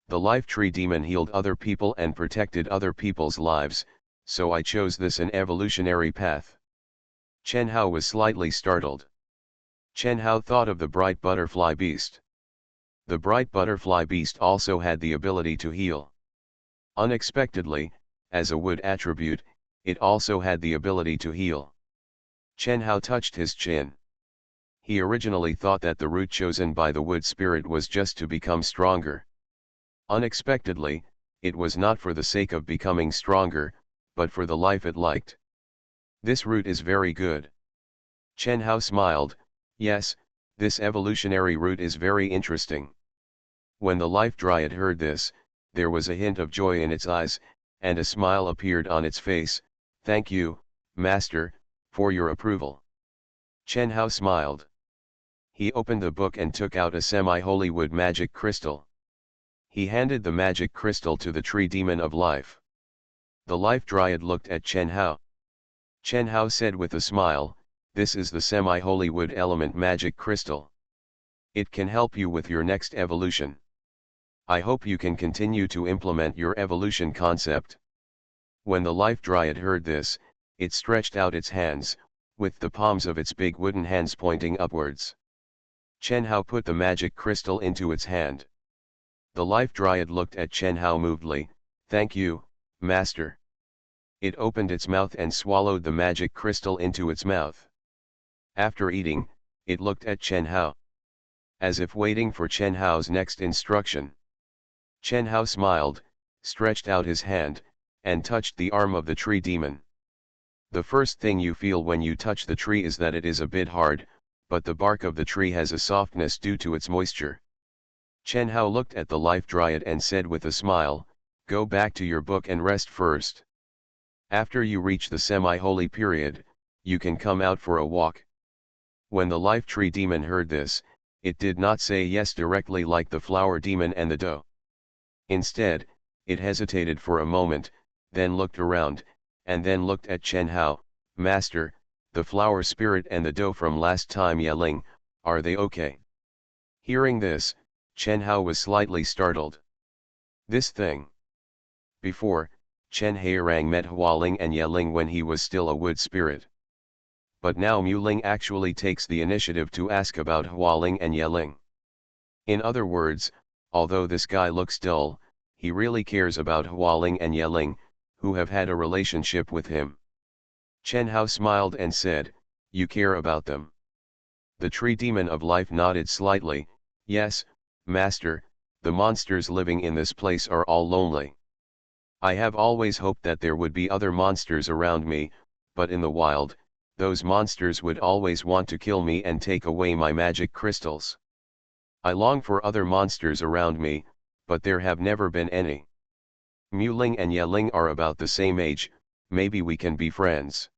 S1: The Life Tree Demon healed other people and protected other people's lives, so I chose this an evolutionary path." Chen Hao was slightly startled. Chen Hao thought of the bright butterfly beast. The bright butterfly beast also had the ability to heal. Unexpectedly, as a wood attribute, it also had the ability to heal. Chen Hao touched his chin. He originally thought that the route chosen by the wood spirit was just to become stronger. Unexpectedly, it was not for the sake of becoming stronger, but for the life it liked. This route is very good. Chen Hao smiled. Yes, this evolutionary route is very interesting. When the life dryad heard this, there was a hint of joy in its eyes, and a smile appeared on its face. Thank you, Master, for your approval. Chen Hao smiled. He opened the book and took out a semi-holy wood magic crystal. He handed the magic crystal to the tree demon of life. The life dryad looked at Chen Hao. Chen Hao said with a smile, "This is the semi-holy wood element magic crystal. It can help you with your next evolution. I hope you can continue to implement your evolution concept." When the life dryad heard this, it stretched out its hands, with the palms of its big wooden hands pointing upwards. Chen Hao put the magic crystal into its hand. The life dryad looked at Chen Hao movedly. "Thank you, Master." It opened its mouth and swallowed the magic crystal into its mouth. After eating, it looked at Chen Hao, as if waiting for Chen Hao's next instruction. Chen Hao smiled, stretched out his hand, and touched the arm of the tree demon. The first thing you feel when you touch the tree is that it is a bit hard, but the bark of the tree has a softness due to its moisture. Chen Hao looked at the life dryad and said with a smile, "Go back to your book and rest first. After you reach the semi-holy period, you can come out for a walk." When the life tree demon heard this, it did not say yes directly like the flower demon and the doe. Instead, it hesitated for a moment, then looked around, and then looked at Chen Hao. "Master, the flower spirit and the doe from last time yelling, are they okay?" Hearing this, Chen Hao was slightly startled. This thing. Before, Chen Hairang met Hualing and Yeling when he was still a wood spirit. But now Muling actually takes the initiative to ask about Hualing and Yeling. In other words, although this guy looks dull, he really cares about Hualing and Yeling, who have had a relationship with him. Chen Hao smiled and said, "You care about them?" The tree demon of life nodded slightly. "Yes, Master, the monsters living in this place are all lonely. I have always hoped that there would be other monsters around me, but in the wild, those monsters would always want to kill me and take away my magic crystals. I long for other monsters around me, but there have never been any. Muling and Yeling are about the same age, maybe we can be friends."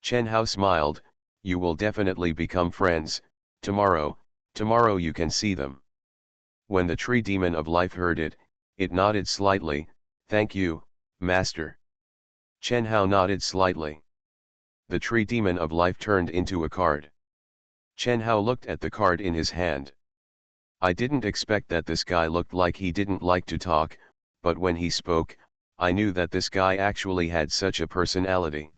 S1: Chen Hao smiled, "You will definitely become friends, tomorrow you can see them." When the tree demon of life heard it, it nodded slightly. "Thank you, Master." Chen Hao nodded slightly. The tree demon of life turned into a card. Chen Hao looked at the card in his hand. I didn't expect that this guy looked like he didn't like to talk, but when he spoke, I knew that this guy actually had such a personality.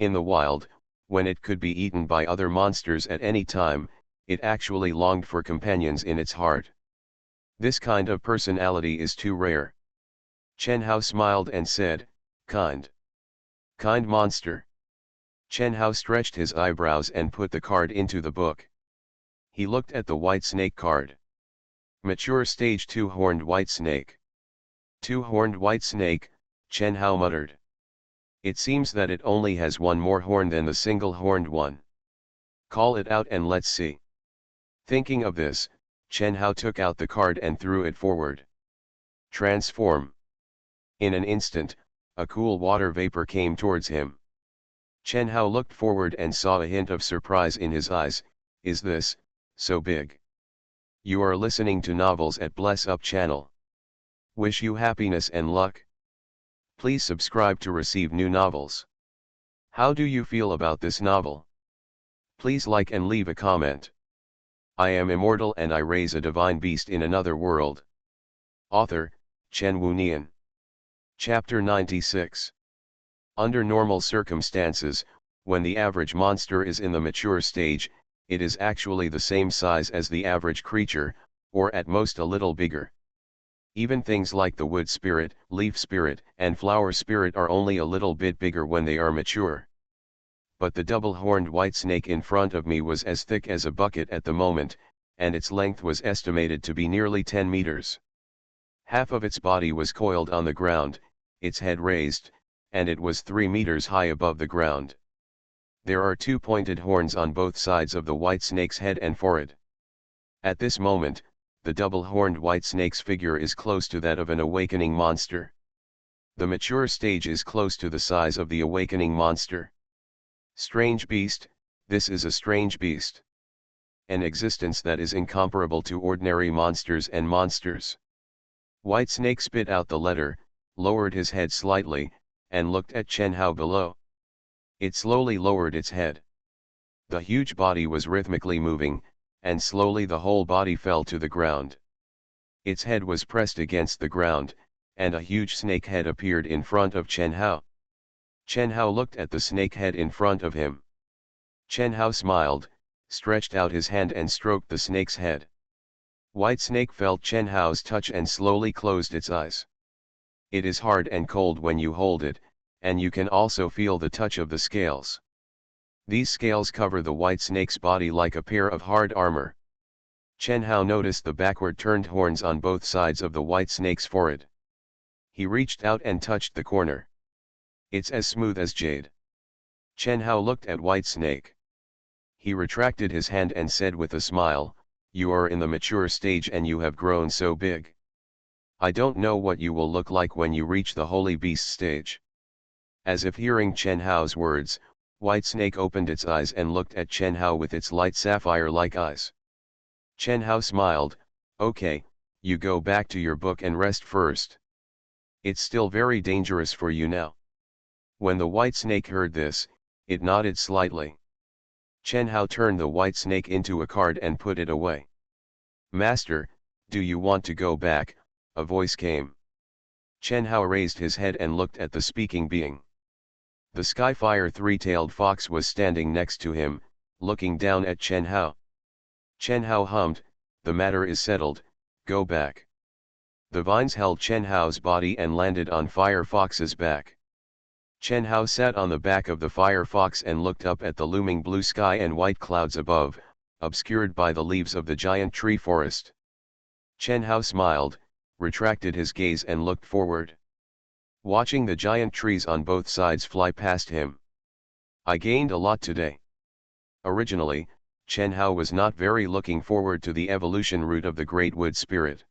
S1: In the wild, when it could be eaten by other monsters at any time, it actually longed for companions in its heart. This kind of personality is too rare. Chen Hao smiled and said, "Kind. Kind monster." Chen Hao stretched his eyebrows and put the card into the book. He looked at the white snake card. Mature stage 2 horned white snake. 2-horned white snake, Chen Hao muttered. It seems that it only has one more horn than the single-horned one. Call it out and let's see. Thinking of this, Chen Hao took out the card and threw it forward. Transform. In an instant, a cool water vapor came towards him. Chen Hao looked forward and saw a hint of surprise in his eyes. "Is this so big?" You are listening to novels at Bless Up channel. Wish you happiness and luck. Please subscribe to receive new novels. How do you feel about this novel? Please like and leave a comment. I am immortal and I raise a divine beast in another world. Author, Chen Wunian. Chapter 96. Under normal circumstances, when the average monster is in the mature stage, it is actually the same size as the average creature, or at most a little bigger. Even things like the wood spirit, leaf spirit, and flower spirit are only a little bit bigger when they are mature. but the double-horned white snake in front of me was as thick as a bucket at the moment, and its length was estimated to be nearly 10 meters. Half of its body was coiled on the ground, its head raised, and it was 3 meters high above the ground. There are 2 pointed horns on both sides of the white snake's head and forehead. At this moment, the double-horned white snake's figure is close to that of an awakening monster. The mature stage is close to the size of the awakening monster. Strange beast, this is a strange beast. An existence that is incomparable to ordinary monsters and monsters. White Snake spit out the letter, lowered his head slightly, and looked at Chen Hao below. It slowly lowered its head. The huge body was rhythmically moving, and slowly the whole body fell to the ground. Its head was pressed against the ground, and a huge snake head appeared in front of Chen Hao. Chen Hao looked at the snake head in front of him. Chen Hao smiled, stretched out his hand and stroked the snake's head. White Snake felt Chen Hao's touch and slowly closed its eyes. It is hard and cold when you hold it, and you can also feel the touch of the scales. These scales cover the white snake's body like a pair of hard armor. Chen Hao noticed the backward turned horns on both sides of the white snake's forehead. He reached out and touched the corner. It's as smooth as jade. Chen Hao looked at White Snake. He retracted his hand and said with a smile, "You are in the mature stage and you have grown so big. I don't know what you will look like when you reach the Holy Beast stage." As if hearing Chen Hao's words, White Snake opened its eyes and looked at Chen Hao with its light sapphire-like eyes. Chen Hao smiled, "Okay, you go back to your book and rest first. It's still very dangerous for you now." When the white snake heard this, it nodded slightly. Chen Hao turned the white snake into a card and put it away. "Master, do you want to go back?" a voice came. Chen Hao raised his head and looked at the speaking being. The Skyfire three-tailed fox was standing next to him, looking down at Chen Hao. Chen Hao hummed, "The matter is settled, go back." The vines held Chen Hao's body and landed on Fire Fox's back. Chen Hao sat on the back of the Fire Fox and looked up at the looming blue sky and white clouds above, obscured by the leaves of the giant tree forest. Chen Hao smiled, retracted his gaze and looked forward. Watching the giant trees on both sides fly past him. "I gained a lot today." Originally, Chen Hao was not very looking forward to the evolution route of the Great Wood Spirit.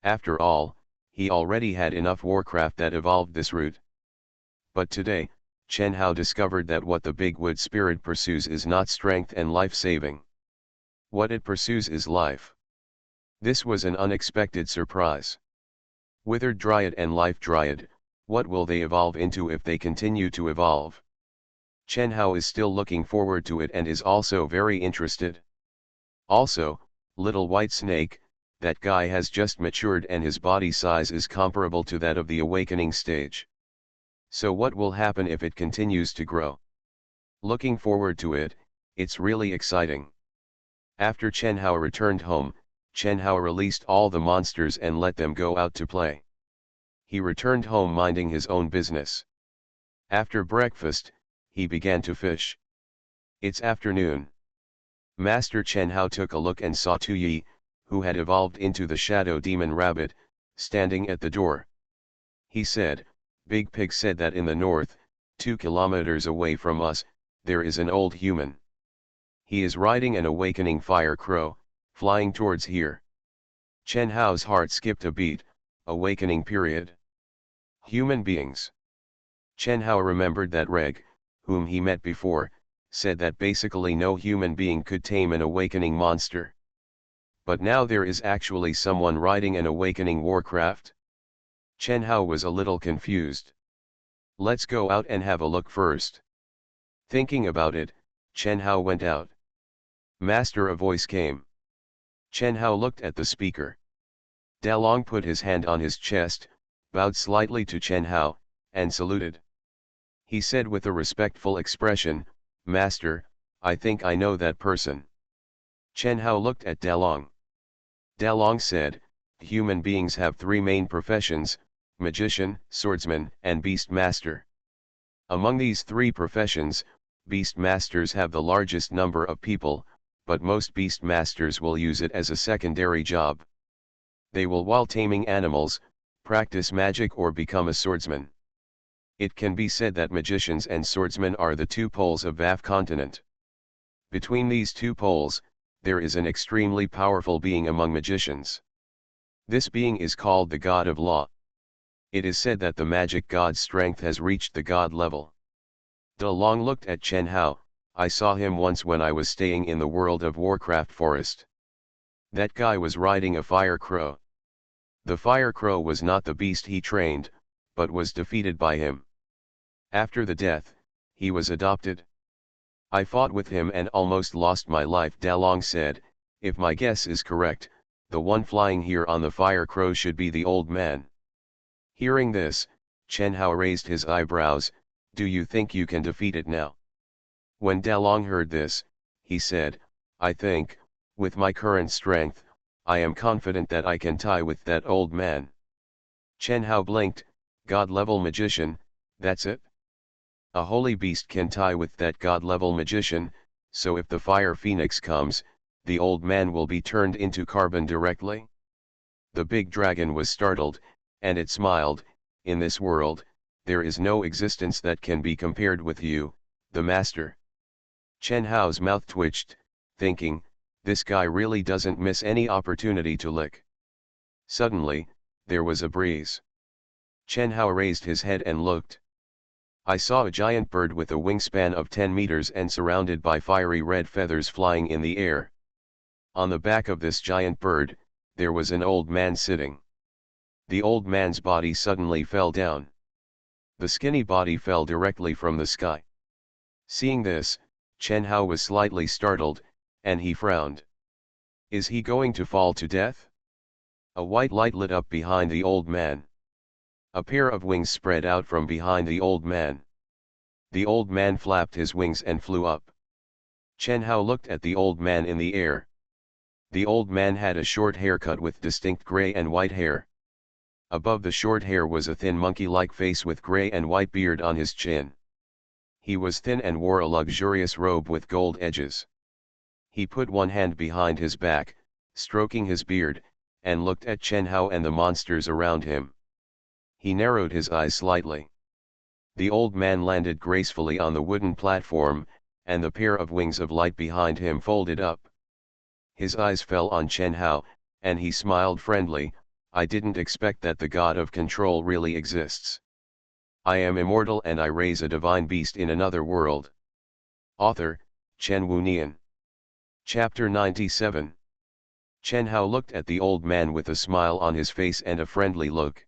S1: After all, he already had enough warcraft that evolved this route. But today, Chen Hao discovered that what the Big Wood Spirit pursues is not strength and life-saving. What it pursues is life. This was an unexpected surprise. Withered Dryad and Life Dryad, what will they evolve into if they continue to evolve? Chen Hao is still looking forward to it and is also very interested. Also, Little White Snake, that guy has just matured and his body size is comparable to that of the awakening stage. So what will happen if it continues to grow? Looking forward to it, it's really exciting. After Chen Hao returned home, Chen Hao released all the monsters and let them go out to play. He returned home minding his own business. After breakfast, he began to fish. It's afternoon. Master Chen Hao took a look and saw Tu Yi, who had evolved into the Shadow Demon Rabbit, standing at the door. He said, "Big Pig said that in the north, 2 kilometers away from us, there is an old human. He is riding an awakening fire crow, flying towards here." Chen Hao's heart skipped a beat. Awakening period. Human beings. Chen Hao remembered that Reg, whom he met before, said that basically no human being could tame an awakening monster. But now there is actually someone riding an awakening warcraft? Chen Hao was a little confused. "Let's go out and have a look first." Thinking about it, Chen Hao went out. "Master," a voice came. Chen Hao looked at the speaker. Dalong put his hand on his chest, bowed slightly to Chen Hao, and saluted. He said with a respectful expression, "Master, I think I know that person." Chen Hao looked at Dalong. Dalong said, "Human beings have 3 main professions: magician, swordsman, and beast master. Among these 3 professions, Beast Masters have the largest number of people, but most Beast Masters will use it as a secondary job. They will, while taming animals, practice magic or become a swordsman. It can be said that magicians and swordsmen are the two poles of VAF continent. Between these two poles, there is an extremely powerful being among magicians. This being is called the God of Law. It is said that the magic god's strength has reached the god level. De Long looked at Chen Hao. I saw him once when I was staying in the World of Warcraft forest. That guy was riding a fire crow. The fire crow was not the beast he trained, but was defeated by him. After the death, he was adopted. I fought with him and almost lost my life. Da Long said, if my guess is correct, the one flying here on the fire crow should be the old man. Hearing this, Chen Hao raised his eyebrows. Do you think you can defeat it now? When Da Long heard this, he said, I think, with my current strength, I am confident that I can tie with that old man. Chen Hao blinked. God-level magician, that's it? A holy beast can tie with that god-level magician, so if the fire phoenix comes, the old man will be turned into carbon directly? The big dragon was startled, and it smiled. In this world, there is no existence that can be compared with you, the master. Chen Hao's mouth twitched, thinking, this guy really doesn't miss any opportunity to lick. Suddenly, there was a breeze. Chen Hao raised his head and looked. I saw a giant bird with a wingspan of 10 meters and surrounded by fiery red feathers flying in the air. On the back of this giant bird, there was an old man sitting. The old man's body suddenly fell down. The skinny body fell directly from the sky. Seeing this, Chen Hao was slightly startled, and he frowned. Is he going to fall to death? A white light lit up behind the old man. A pair of wings spread out from behind the old man. The old man flapped his wings and flew up. Chen Hao looked at the old man in the air. The old man had a short haircut with distinct gray and white hair. Above the short hair was a thin monkey-like face with gray and white beard on his chin. He was thin and wore a luxurious robe with gold edges. He put one hand behind his back, stroking his beard, and looked at Chen Hao and the monsters around him. He narrowed his eyes slightly. The old man landed gracefully on the wooden platform, and the pair of wings of light behind him folded up. His eyes fell on Chen Hao, and he smiled friendly. I didn't expect that the god of control really exists. I am immortal and I raise a divine beast in another world. Author, Chen Wunian. Chapter 97. Chen Hao looked at the old man with a smile on his face and a friendly look.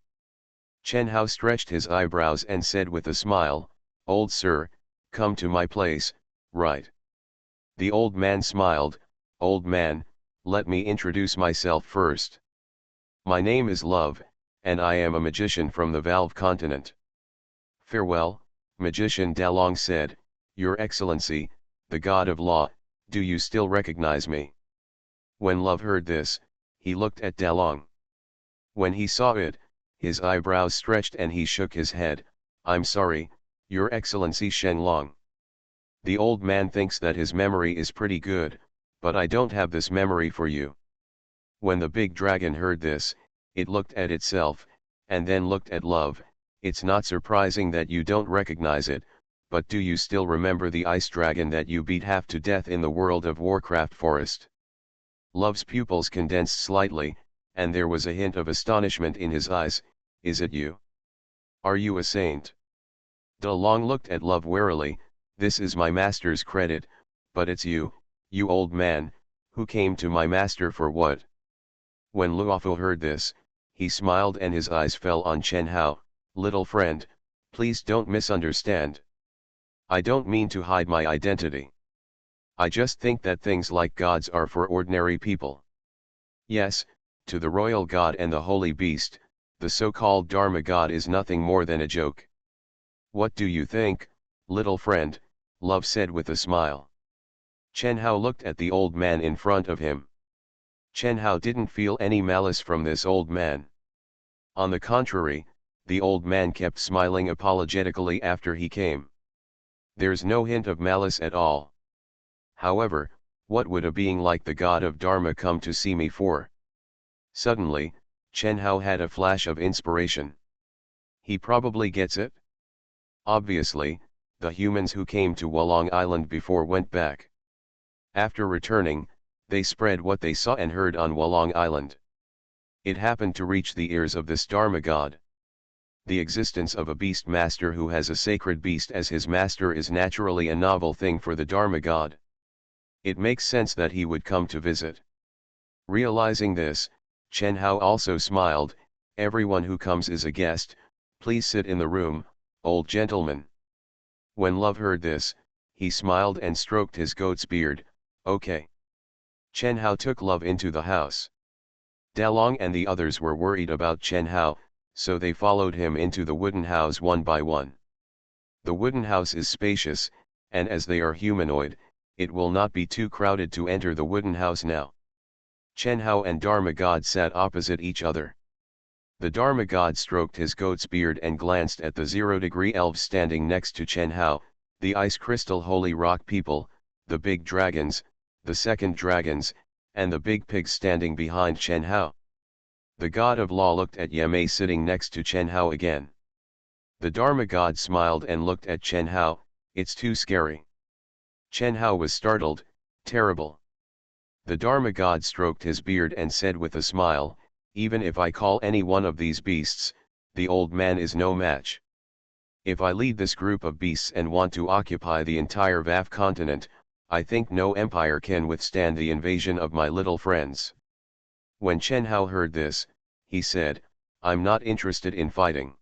S1: Chen Hao stretched his eyebrows and said with a smile, Old sir, come to my place, right? The old man smiled. Old man, let me introduce myself first. My name is Love, and I am a magician from the Valve continent. Farewell, magician Da Long said, Your Excellency, the God of Law, do you still recognize me? When Love heard this, he looked at Da Long. When he saw it, his eyebrows stretched and he shook his head. I'm sorry, Your Excellency Shen Long. The old man thinks that his memory is pretty good, but I don't have this memory for you. When the big dragon heard this, it looked at itself, and then looked at Love. It's not surprising that you don't recognize it, but do you still remember the ice dragon that you beat half to death in the World of Warcraft forest? Love's pupils condensed slightly, and there was a hint of astonishment in his eyes. Is it you? Are you a saint? Da Long looked at Love warily. This is my master's credit, but it's you, you old man, who came to my master for what? When Luofu heard this, he smiled and his eyes fell on Chen Hao. Little friend, please don't misunderstand. I don't mean to hide my identity. I just think that things like gods are for ordinary people. Yes, to the royal god and the holy beast, the so-called Dharma god is nothing more than a joke. What do you think, little friend? Love said with a smile. Chen Hao looked at the old man in front of him. Chen Hao didn't feel any malice from this old man. On the contrary, the old man kept smiling apologetically after he came. There's no hint of malice at all. However, what would a being like the god of Dharma come to see me for? Suddenly, Chen Hao had a flash of inspiration. He probably gets it? Obviously, the humans who came to Wolong Island before went back. After returning, they spread what they saw and heard on Wolong Island. It happened to reach the ears of this Dharma god. The existence of a beast master who has a sacred beast as his master is naturally a novel thing for the Dharma god. It makes sense that he would come to visit. Realizing this, Chen Hao also smiled. Everyone who comes is a guest, please sit in the room, old gentleman. When Love heard this, he smiled and stroked his goat's beard. Okay. Chen Hao took Love into the house. Dalong and the others were worried about Chen Hao, so they followed him into the wooden house one by one. The wooden house is spacious, and as they are humanoid, it will not be too crowded to enter the wooden house now. Chen Hao and Dharma God sat opposite each other. The Dharma God stroked his goat's beard and glanced at the 0-degree elves standing next to Chen Hao, the ice crystal holy rock people, the big dragons, the second dragons, and the big pigs standing behind Chen Hao. The god of law looked at Yamei sitting next to Chen Hao again. The Dharma God smiled and looked at Chen Hao. It's too scary. Chen Hao was startled. Terrible. The Dharma God stroked his beard and said with a smile, even if I call any one of these beasts, the old man is no match. If I lead this group of beasts and want to occupy the entire VAF continent, I think no empire can withstand the invasion of my little friends. When Chen Hao heard this, he said, I'm not interested in fighting.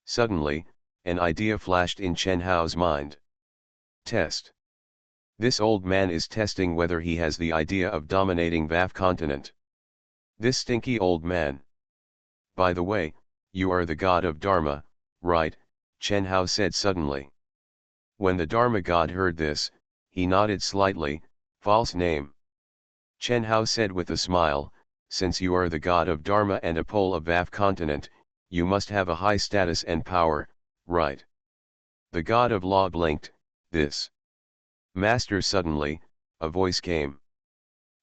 S1: Suddenly, an idea flashed in Chen Hao's mind. Test. This old man is testing whether he has the idea of dominating VAF continent. This stinky old man. By the way, you are the god of Dharma, right? Chen Hao said suddenly. When the Dharma god heard this, he nodded slightly. False name. Chen Hao said with a smile, since you are the god of Dharma and a pole of VAF continent, you must have a high status and power, right? The god of law blinked. This. Master. Suddenly, a voice came.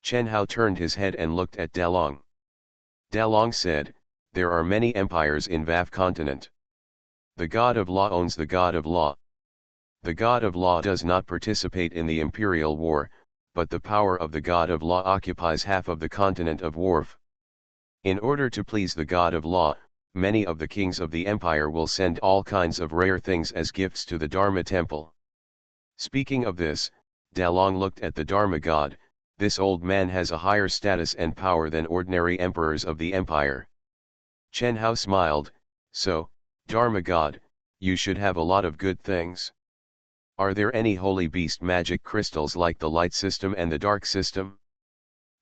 S1: Chen Hao turned his head and looked at Dalong. Dalong said, there are many empires in VAF continent. The god of law owns the god of law. The god of law does not participate in the imperial war, but the power of the god of law occupies half of the continent of Wharf. In order to please the god of law, many of the kings of the empire will send all kinds of rare things as gifts to the Dharma temple. Speaking of this, Dalong looked at the Dharma god. This old man has a higher status and power than ordinary emperors of the empire. Chen Hao smiled, so, Dharma god, you should have a lot of good things. Are there any holy beast magic crystals like the light system and the dark system?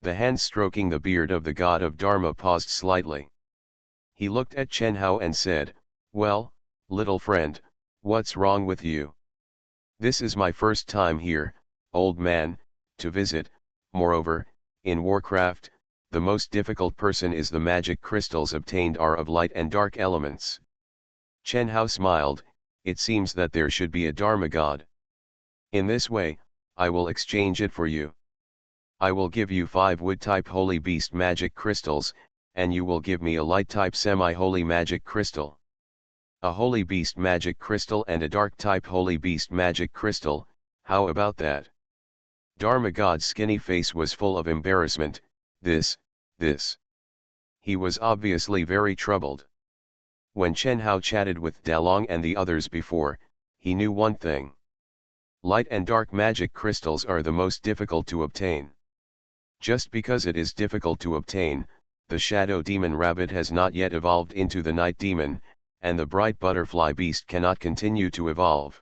S1: The hand stroking the beard of the god of Dharma paused slightly. He looked at Chen Hao and said, well, little friend, what's wrong with you? This is my first time here, old man, to visit. Moreover, in Warcraft, the most difficult person is the magic crystals obtained are of light and dark elements. Chen Hao smiled. It seems that there should be a Dharma god. In this way, I will exchange it for you. I will give you 5 wood-type holy beast magic crystals, and you will give me a light-type semi-holy magic crystal. A holy beast magic crystal and a dark-type holy beast magic crystal, how about that? Dharma god's skinny face was full of embarrassment. This. He was obviously very troubled. When Chen Hao chatted with Dalong and the others before, he knew one thing. Light and dark magic crystals are the most difficult to obtain. Just because it is difficult to obtain, the shadow demon rabbit has not yet evolved into the night demon, and the bright butterfly beast cannot continue to evolve.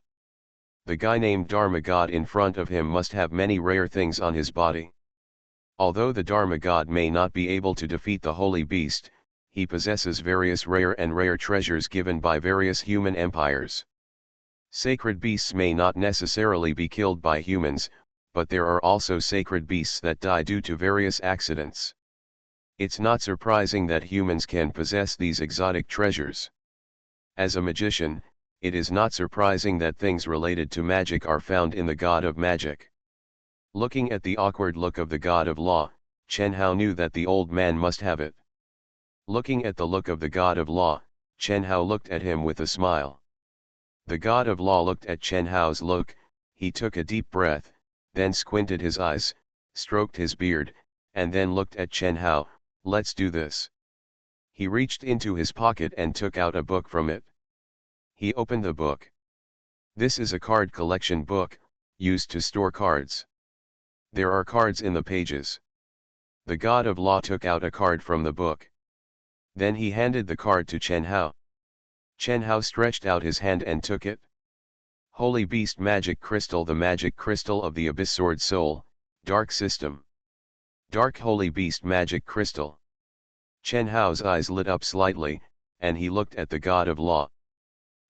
S1: The guy named Dharma God in front of him must have many rare things on his body. Although the Dharma God may not be able to defeat the holy beast, he possesses various rare treasures given by various human empires. Sacred beasts may not necessarily be killed by humans, but there are also sacred beasts that die due to various accidents. It's not surprising that humans can possess these exotic treasures. As a magician, it is not surprising that things related to magic are found in the God of Magic. Looking at the awkward look of the God of Law, Chen Hao knew that the old man must have it. Looking at the look of the God of Law, Chen Hao looked at him with a smile. The God of Law looked at Chen Hao's look, he took a deep breath, then squinted his eyes, stroked his beard, and then looked at Chen Hao. Let's do this. He reached into his pocket and took out a book from it. He opened the book. This is a card collection book, used to store cards. There are cards in the pages. The God of Law took out a card from the book. Then he handed the card to Chen Hao. Chen Hao stretched out his hand and took it. Holy Beast Magic Crystal, the magic crystal of the Abyss Sword Soul, Dark System. Dark Holy Beast Magic Crystal. Chen Hao's eyes lit up slightly, and he looked at the God of Law.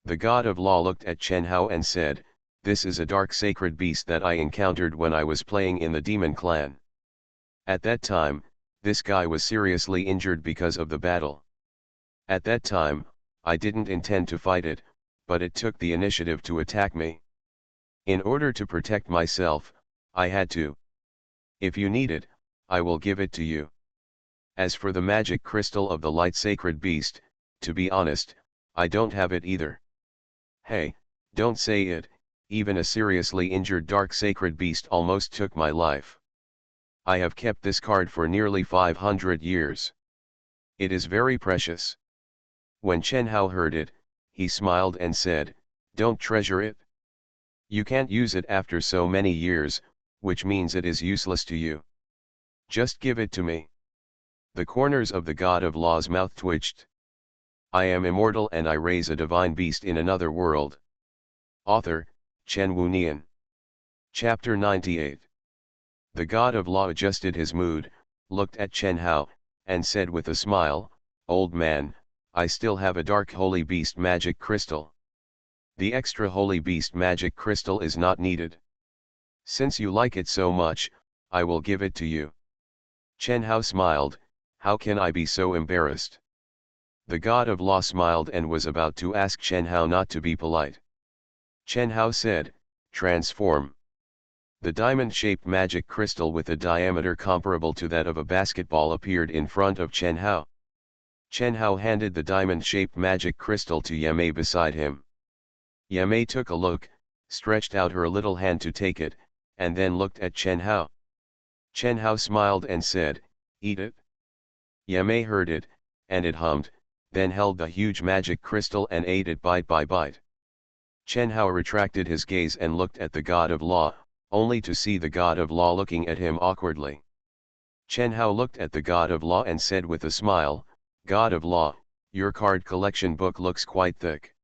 S1: The God of Law looked at Chen Hao and said, "This is a dark sacred beast that I encountered when I was playing in the Demon Clan. At that time, this guy was seriously injured because of the battle. At that time, I didn't intend to fight it, but it took the initiative to attack me. In order to protect myself, I had to. If you need it, I will give it to you. As for the magic crystal of the light sacred beast, to be honest, I don't have it either." Hey, don't say it, even a seriously injured dark sacred beast almost took my life. I have kept this card for nearly 500 years. It is very precious. When Chen Hao heard it, he smiled and said, "Don't treasure it. You can't use it after so many years, which means it is useless to you. Just give it to me." The corners of the God of Law's mouth twitched. I am immortal and I raise a divine beast in another world. Author, Chen Wunian. Chapter 98. The God of Law adjusted his mood, looked at Chen Hao, and said with a smile, "Old man, I still have a dark holy beast magic crystal. The extra holy beast magic crystal is not needed. Since you like it so much, I will give it to you." Chen Hao smiled, "How can I be so embarrassed?" The God of Law smiled and was about to ask Chen Hao not to be polite. Chen Hao said, "Transform." The diamond-shaped magic crystal with a diameter comparable to that of a basketball appeared in front of Chen Hao. Chen Hao handed the diamond-shaped magic crystal to Yamei beside him. Yamei took a look, stretched out her little hand to take it, and then looked at Chen Hao. Chen Hao smiled and said, "Eat it." Yamei heard it, and it hummed, then held the huge magic crystal and ate it bite by bite. Chen Hao retracted his gaze and looked at the God of Law, only to see the God of Law looking at him awkwardly. Chen Hao looked at the God of Law and said with a smile, "God of Law, your card collection book looks quite thick."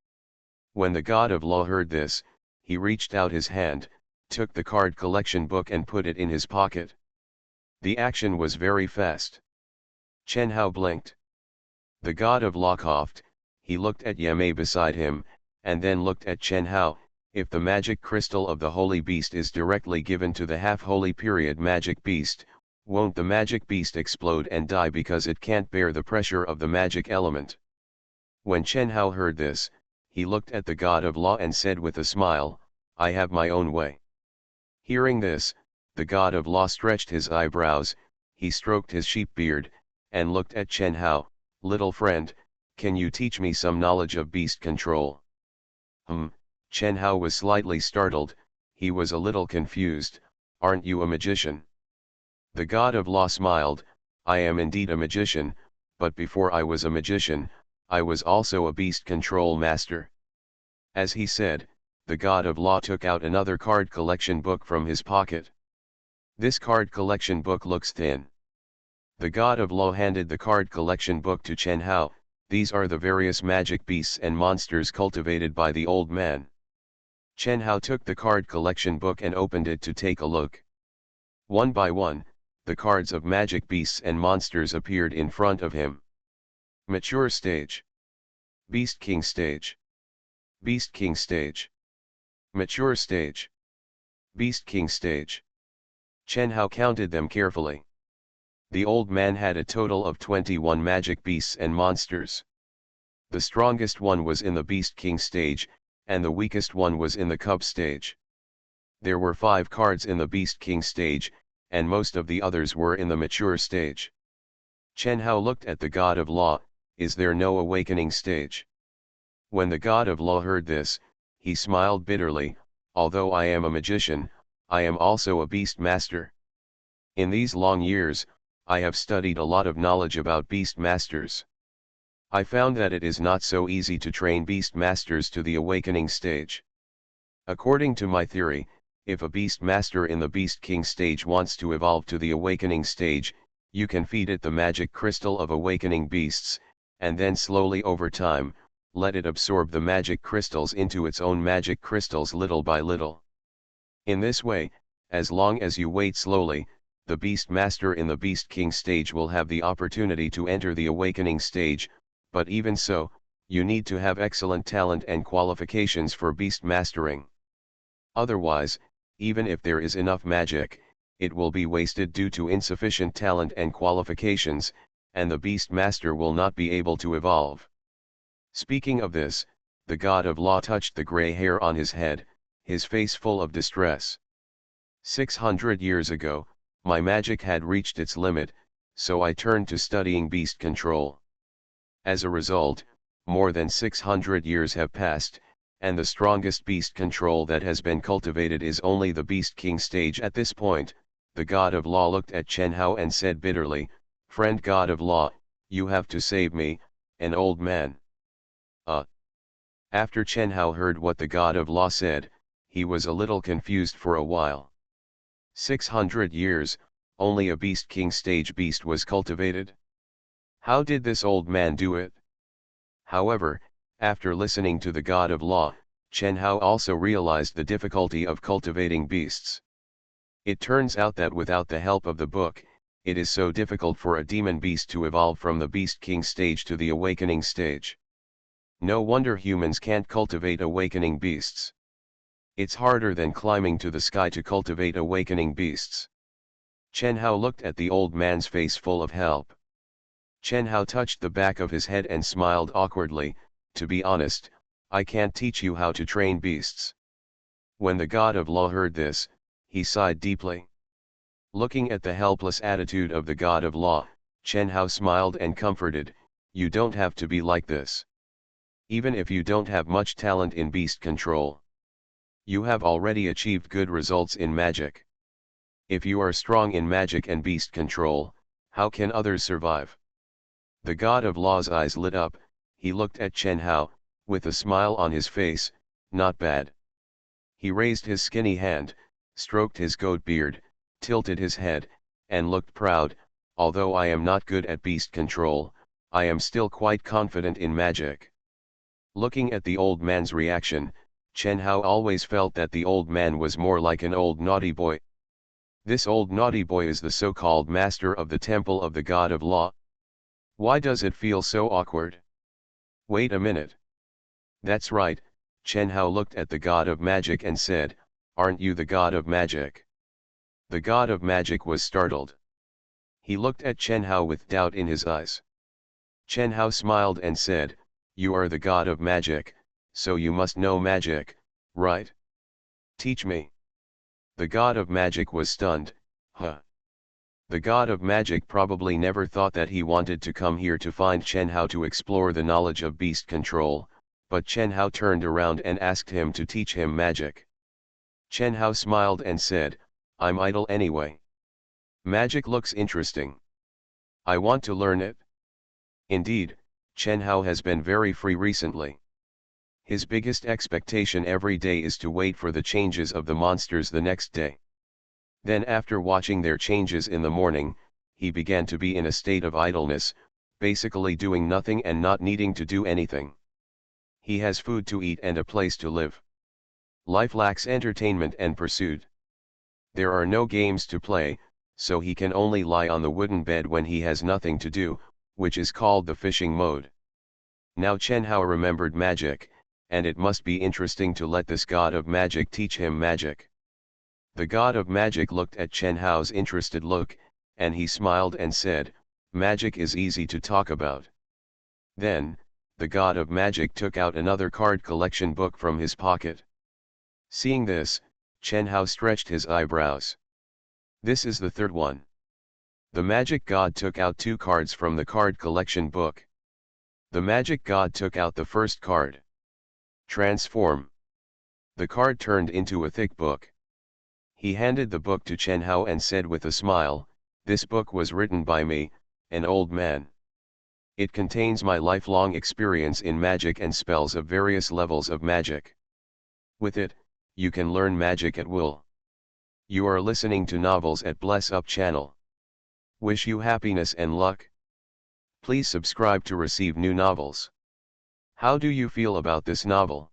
S1: When the God of Law heard this, he reached out his hand, took the card collection book and put it in his pocket. The action was very fast. Chen Hao blinked. The God of Law coughed, he looked at Yamei beside him, and then looked at Chen Hao. "If the magic crystal of the holy beast is directly given to the half-holy period magic beast, won't the magic beast explode and die because it can't bear the pressure of the magic element?" When Chen Hao heard this, he looked at the God of Law and said with a smile, "I have my own way." Hearing this, the God of Law stretched his eyebrows, he stroked his sheep beard, and looked at Chen Hao. "Little friend, can you teach me some knowledge of beast control?" Chen Hao was slightly startled, he was a little confused. "Aren't you a magician?" The God of Law smiled, "I am indeed a magician, but before I was a magician, I was also a beast control master." As he said, the God of Law took out another card collection book from his pocket. This card collection book looks thin. The God of Law handed the card collection book to Chen Hao. "These are the various magic beasts and monsters cultivated by the old man." Chen Hao took the card collection book and opened it to take a look. One by one, the cards of magic beasts and monsters appeared in front of him. Mature stage. Beast King stage. Beast King stage. Mature stage. Beast King stage. Chen Hao counted them carefully. The old man had a total of 21 magic beasts and monsters. The strongest one was in the Beast King stage, and the weakest one was in the cub stage. There were 5 cards in the Beast King stage, and most of the others were in the mature stage. Chen Hao looked at the God of Law. Is there no awakening stage? When the God of Law heard this, he smiled bitterly. Although I am a magician, I am also a beast master. In these long years, I have studied a lot of knowledge about beast masters. I found that it is not so easy to train beast masters to the awakening stage. According to my theory, if a beast master in the Beast King stage wants to evolve to the awakening stage, you can feed it the magic crystal of awakening beasts, and then slowly over time, let it absorb the magic crystals into its own magic crystals little by little. In this way, as long as you wait slowly, the beast master in the Beast King stage will have the opportunity to enter the awakening stage, but even so, you need to have excellent talent and qualifications for beast mastering. Otherwise, even if there is enough magic, it will be wasted due to insufficient talent and qualifications, and the beast master will not be able to evolve. Speaking of this, the God of Law touched the gray hair on his head, his face full of distress. 600 years ago, my magic had reached its limit, so I turned to studying beast control. As a result, more than 600 years have passed, and the strongest beast control that has been cultivated is only the Beast King stage at this point. The God of Law looked at Chen Hao and said bitterly, "Friend God of Law, you have to save me, an old man." After Chen Hao heard what the God of Law said, he was a little confused for a while. 600 years, only a Beast King stage beast was cultivated? How did this old man do it? However, after listening to the God of Law, Chen Hao also realized the difficulty of cultivating beasts. It turns out that without the help of the book, it is so difficult for a demon beast to evolve from the Beast King stage to the awakening stage. No wonder humans can't cultivate awakening beasts. It's harder than climbing to the sky to cultivate awakening beasts. Chen Hao looked at the old man's face full of help. Chen Hao touched the back of his head and smiled awkwardly. To be honest, I can't teach you how to train beasts. When the God of Law heard this, he sighed deeply. Looking at the helpless attitude of the God of Law, Chen Hao smiled and comforted, "You don't have to be like this. Even if you don't have much talent in beast control, you have already achieved good results in magic. If you are strong in magic and beast control, how can others survive?" The God of Law's eyes lit up. He looked at Chen Hao, with a smile on his face. "Not bad." He raised his skinny hand, stroked his goat beard, tilted his head, and looked proud. "Although I am not good at beast control, I am still quite confident in magic." Looking at the old man's reaction, Chen Hao always felt that the old man was more like an old naughty boy. This old naughty boy is the so-called master of the temple of the God of Law. Why does it feel so awkward? Wait a minute. That's right, Chen Hao looked at the God of Magic and said, "Aren't you the God of Magic?" The God of Magic was startled. He looked at Chen Hao with doubt in his eyes. Chen Hao smiled and said, "You are the God of Magic, so you must know magic, right? Teach me." The God of Magic was stunned. Huh. The God of Magic probably never thought that he wanted to come here to find Chen Hao to explore the knowledge of beast control, but Chen Hao turned around and asked him to teach him magic. Chen Hao smiled and said, "I'm idle anyway. Magic looks interesting. I want to learn it." Indeed, Chen Hao has been very free recently. His biggest expectation every day is to wait for the changes of the monsters the next day. Then after watching their changes in the morning, he began to be in a state of idleness, basically doing nothing and not needing to do anything. He has food to eat and a place to live. Life lacks entertainment and pursuit. There are no games to play, so he can only lie on the wooden bed when he has nothing to do, which is called the fishing mode. Now Chen Hao remembered magic, and it must be interesting to let this God of Magic teach him magic. The God of Magic looked at Chen Hao's interested look, and he smiled and said, "Magic is easy to talk about." Then, the god of magic took out another card collection book from his pocket. Seeing this, Chen Hao stretched his eyebrows. This is the third one. The magic god took out 2 cards from the card collection book. The magic god took out the first card. Transform. The card turned into a thick book. He handed the book to Chen Hao and said with a smile, "This book was written by me, an old man. It contains my lifelong experience in magic and spells of various levels of magic. With it, you can learn magic at will." You are listening to Novels at Bless Up channel. Wish you happiness and luck. Please subscribe to receive new novels. How do you feel about this novel?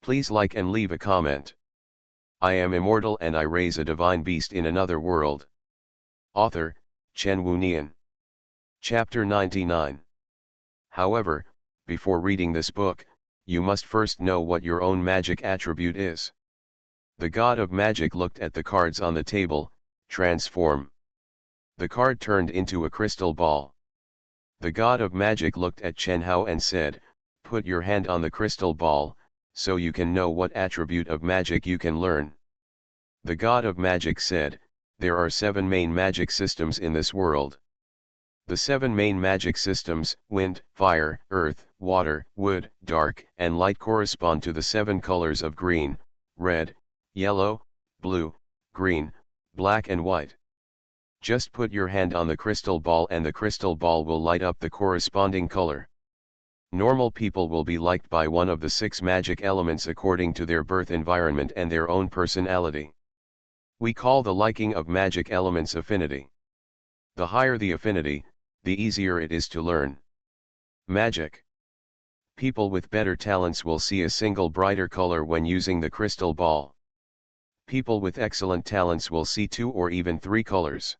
S1: Please like and leave a comment. I am immortal and I raise a divine beast in another world. Author, Chen Wunian. Chapter 99. However, before reading this book, you must first know what your own magic attribute is. The god of magic looked at the cards on the table. Transform. The card turned into a crystal ball. The god of magic looked at Chen Hao and said, "Put your hand on the crystal ball, so you can know what attribute of magic you can learn." The god of magic said, "There are 7 main magic systems in this world. The 7 main magic systems, wind, fire, earth, water, wood, dark, and light, correspond to the 7 colors of green, red, yellow, blue, green, black and white. Just put your hand on the crystal ball and the crystal ball will light up the corresponding color. Normal people will be liked by one of the 6 magic elements according to their birth environment and their own personality. We call the liking of magic elements affinity. The higher the affinity, the easier it is to learn magic. People with better talents will see a single brighter color when using the crystal ball. People with excellent talents will see 2 or even 3 colors.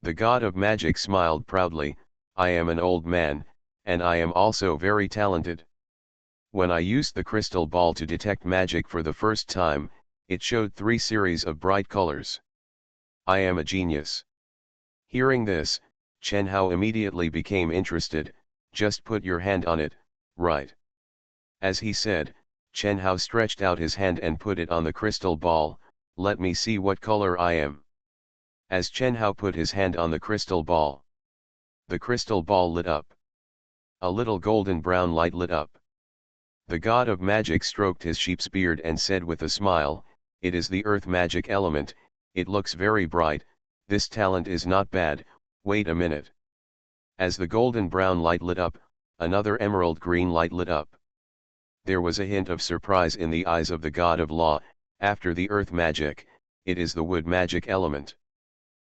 S1: The god of magic smiled proudly, "I am an old man, and I am also very talented. When I used the crystal ball to detect magic for the first time, it showed 3 series of bright colors. I am a genius." Hearing this, Chen Hao immediately became interested. "Just put your hand on it, right?" As he said, Chen Hao stretched out his hand and put it on the crystal ball. "Let me see what color I am." As Chen Hao put his hand on the crystal ball, the crystal ball lit up. A little golden brown light lit up. The god of magic stroked his sheep's beard and said with a smile, "It is the earth magic element, it looks very bright, this talent is not bad, wait a minute." As the golden brown light lit up, another emerald green light lit up. There was a hint of surprise in the eyes of the god of law. After the earth magic, it is the wood magic element.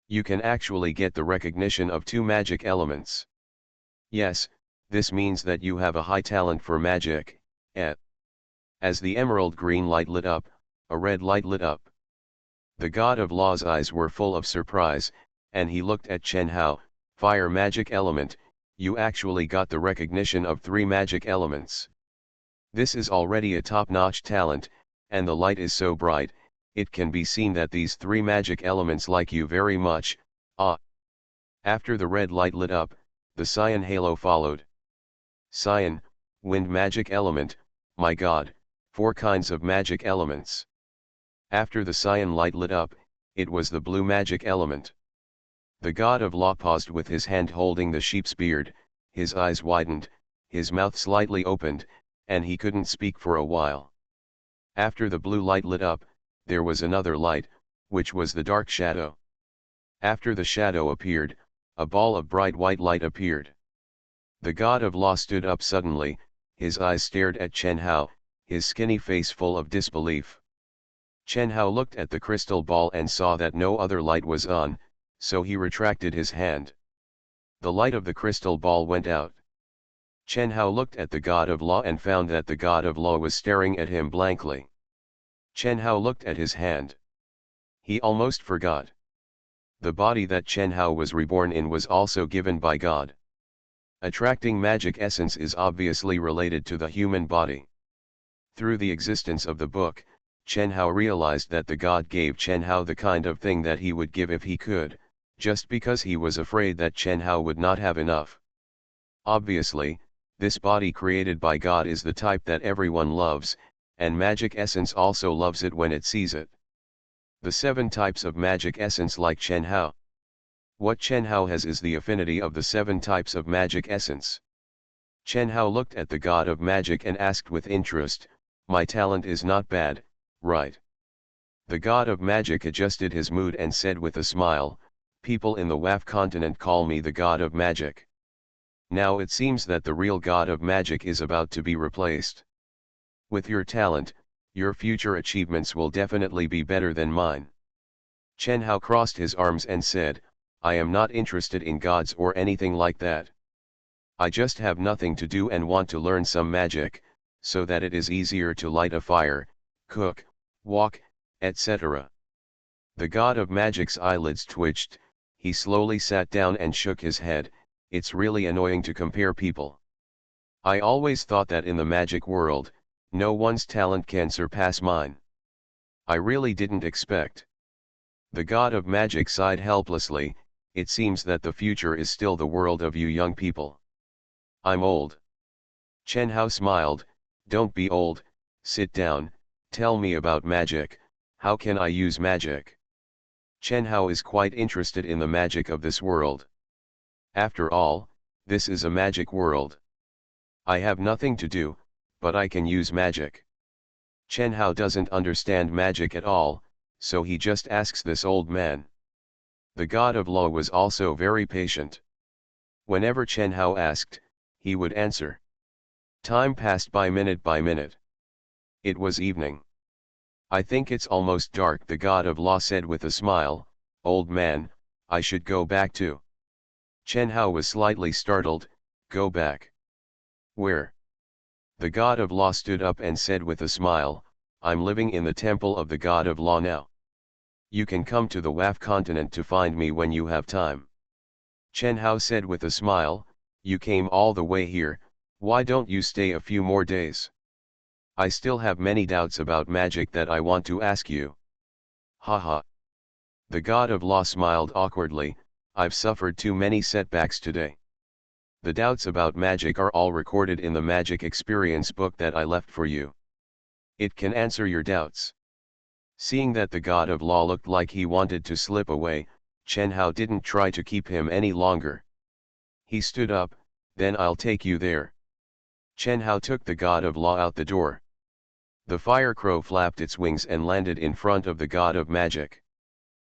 S1: You can actually get the recognition of 2 magic elements. Yes, this means that you have a high talent for magic. As the emerald green light lit up, a red light lit up. The god of law's eyes were full of surprise, and he looked at Chen Hao. "Fire magic element, you actually got the recognition of 3 magic elements. This is already a top-notch talent, and the light is so bright, it can be seen that these 3 magic elements like you very much." After the red light lit up, the cyan halo followed. Cyan, wind magic element, my god, 4 kinds of magic elements. After the cyan light lit up, it was the blue magic element. The god of law paused with his hand holding the sheep's beard, his eyes widened, his mouth slightly opened, and he couldn't speak for a while. After the blue light lit up, there was another light, which was the dark shadow. After the shadow appeared, a ball of bright white light appeared. The god of law stood up suddenly, his eyes stared at Chen Hao, his skinny face full of disbelief. Chen Hao looked at the crystal ball and saw that no other light was on, so he retracted his hand. The light of the crystal ball went out. Chen Hao looked at the god of law and found that the god of law was staring at him blankly. Chen Hao looked at his hand. He almost forgot. The body that Chen Hao was reborn in was also given by God. Attracting magic essence is obviously related to the human body. Through the existence of the book, Chen Hao realized that the god gave Chen Hao the kind of thing that he would give if he could, just because he was afraid that Chen Hao would not have enough. Obviously, This body created by God is the type that everyone loves, and magic essence also loves it when it sees it. The 7 types of magic essence like Chen Hao. What Chen Hao has is the affinity of the 7 types of magic essence. Chen Hao looked at the god of magic and asked with interest, "My talent is not bad, right?" The god of magic adjusted his mood and said with a smile, "People in the WAF continent call me the god of magic. Now it seems that the real god of magic is about to be replaced. With your talent, your future achievements will definitely be better than mine." Chen Hao crossed his arms and said, "I am not interested in gods or anything like that. I just have nothing to do and want to learn some magic, so that it is easier to light a fire, cook, walk, etc." The god of magic's eyelids twitched, he slowly sat down and shook his head. "It's really annoying to compare people. I always thought that in the magic world, no one's talent can surpass mine. I really didn't expect." The god of magic sighed helplessly, "It seems that the future is still the world of you young people. I'm old." Chen Hao smiled, "Don't be old, sit down, tell me about magic, how can I use magic?" Chen Hao is quite interested in the magic of this world. After all, this is a magic world. I have nothing to do, but I can use magic. Chen Hao doesn't understand magic at all, so he just asks this old man. The god of law was also very patient. Whenever Chen Hao asked, he would answer. Time passed by minute by minute. It was evening. "I think it's almost dark," the god of law said with a smile. "Old man, I should go back too." Chen Hao was slightly startled. "Go back? Where?" The god of law stood up and said with a smile, "I'm living in the temple of the god of law now. You can come to the WAF continent to find me when you have time." Chen Hao said with a smile, "You came all the way here, why don't you stay a few more days? I still have many doubts about magic that I want to ask you." "Haha." The god of law smiled awkwardly, "I've suffered too many setbacks today. The doubts about magic are all recorded in the magic experience book that I left for you. It can answer your doubts." Seeing that the god of law looked like he wanted to slip away, Chen Hao didn't try to keep him any longer. He stood up, "Then I'll take you there." Chen Hao took the god of law out the door. The fire crow flapped its wings and landed in front of the god of magic.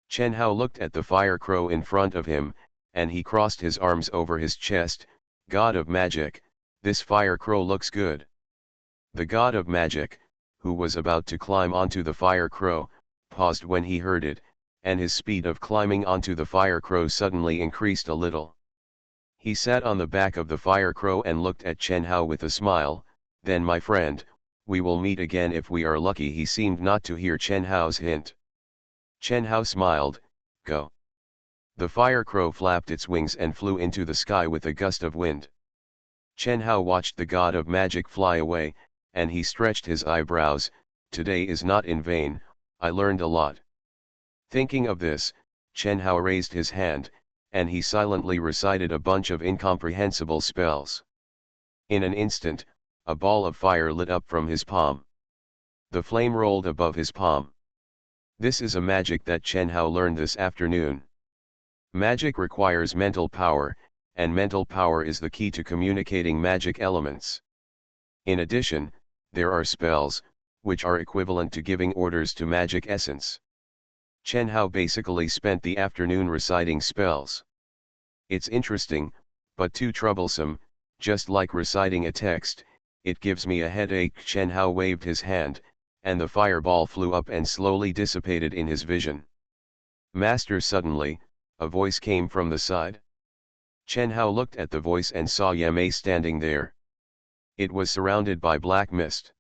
S1: Chen Hao looked at the fire crow in front of him, and he crossed his arms over his chest. "God of magic, this fire crow looks good." The god of magic, who was about to climb onto the fire crow, paused when he heard it, and his speed of climbing onto the fire crow suddenly increased a little. He sat on the back of the fire crow and looked at Chen Hao with a smile. "Then my friend, we will meet again if we are lucky." He seemed not to hear Chen Hao's hint. Chen Hao smiled, "Go." The fire crow flapped its wings and flew into the sky with a gust of wind. Chen Hao watched the god of magic fly away, and he stretched his eyebrows. "Today is not in vain, I learned a lot." Thinking of this, Chen Hao raised his hand, and he silently recited a bunch of incomprehensible spells. In an instant, a ball of fire lit up from his palm. The flame rolled above his palm. This is a magic that Chen Hao learned this afternoon. Magic requires mental power, and mental power is the key to communicating magic elements. In addition, there are spells, which are equivalent to giving orders to magic essence. Chen Hao basically spent the afternoon reciting spells. It's interesting, but too troublesome, just like reciting a text. It gives me a headache. Chen Hao waved his hand, and the fireball flew up and slowly dissipated in his vision. "Master," suddenly, a voice came from the side. Chen Hao looked at the voice and saw Yamei standing there. It was surrounded by black mist.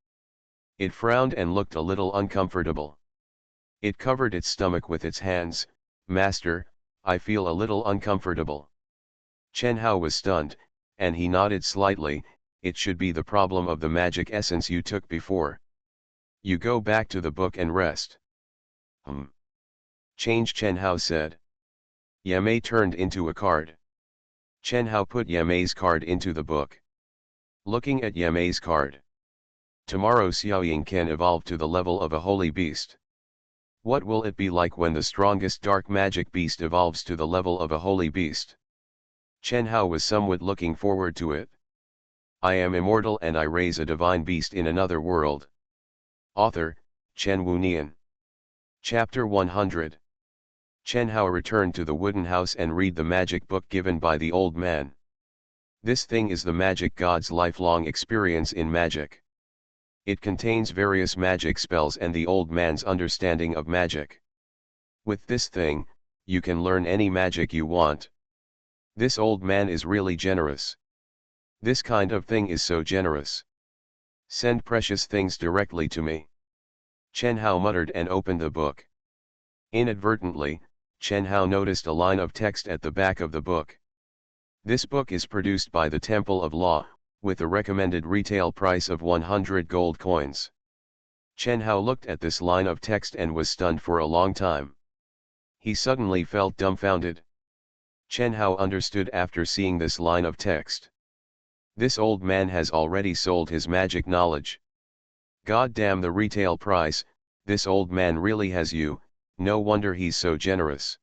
S1: It frowned and looked a little uncomfortable. It covered its stomach with its hands. "Master, I feel a little uncomfortable." Chen Hao was stunned, and he nodded slightly. "It should be the problem of the magic essence you took before. You go back to the book and rest." Change, Chen Hao said. Yamei turned into a card. Chen Hao put Yamei's card into the book. Looking at Yamei's card. Tomorrow Xiaoying can evolve to the level of a holy beast. What will it be like when the strongest dark magic beast evolves to the level of a holy beast? Chen Hao was somewhat looking forward to it. I am immortal and I raise a divine beast in another world. Author, Chen Wunian. Chapter 100. Chen Hao returned to the wooden house and read the magic book given by the old man. This thing is the magic god's lifelong experience in magic. It contains various magic spells and the old man's understanding of magic. With this thing, you can learn any magic you want. This old man is really generous. This kind of thing is so generous. Send precious things directly to me. Chen Hao muttered and opened the book. Inadvertently, Chen Hao noticed a line of text at the back of the book. This book is produced by the Temple of Law, with a recommended retail price of 100 gold coins. Chen Hao looked at this line of text and was stunned for a long time. He suddenly felt dumbfounded. Chen Hao understood after seeing this line of text. This old man has already sold his magic knowledge. God damn the retail price, this old man really has you, no wonder he's so generous.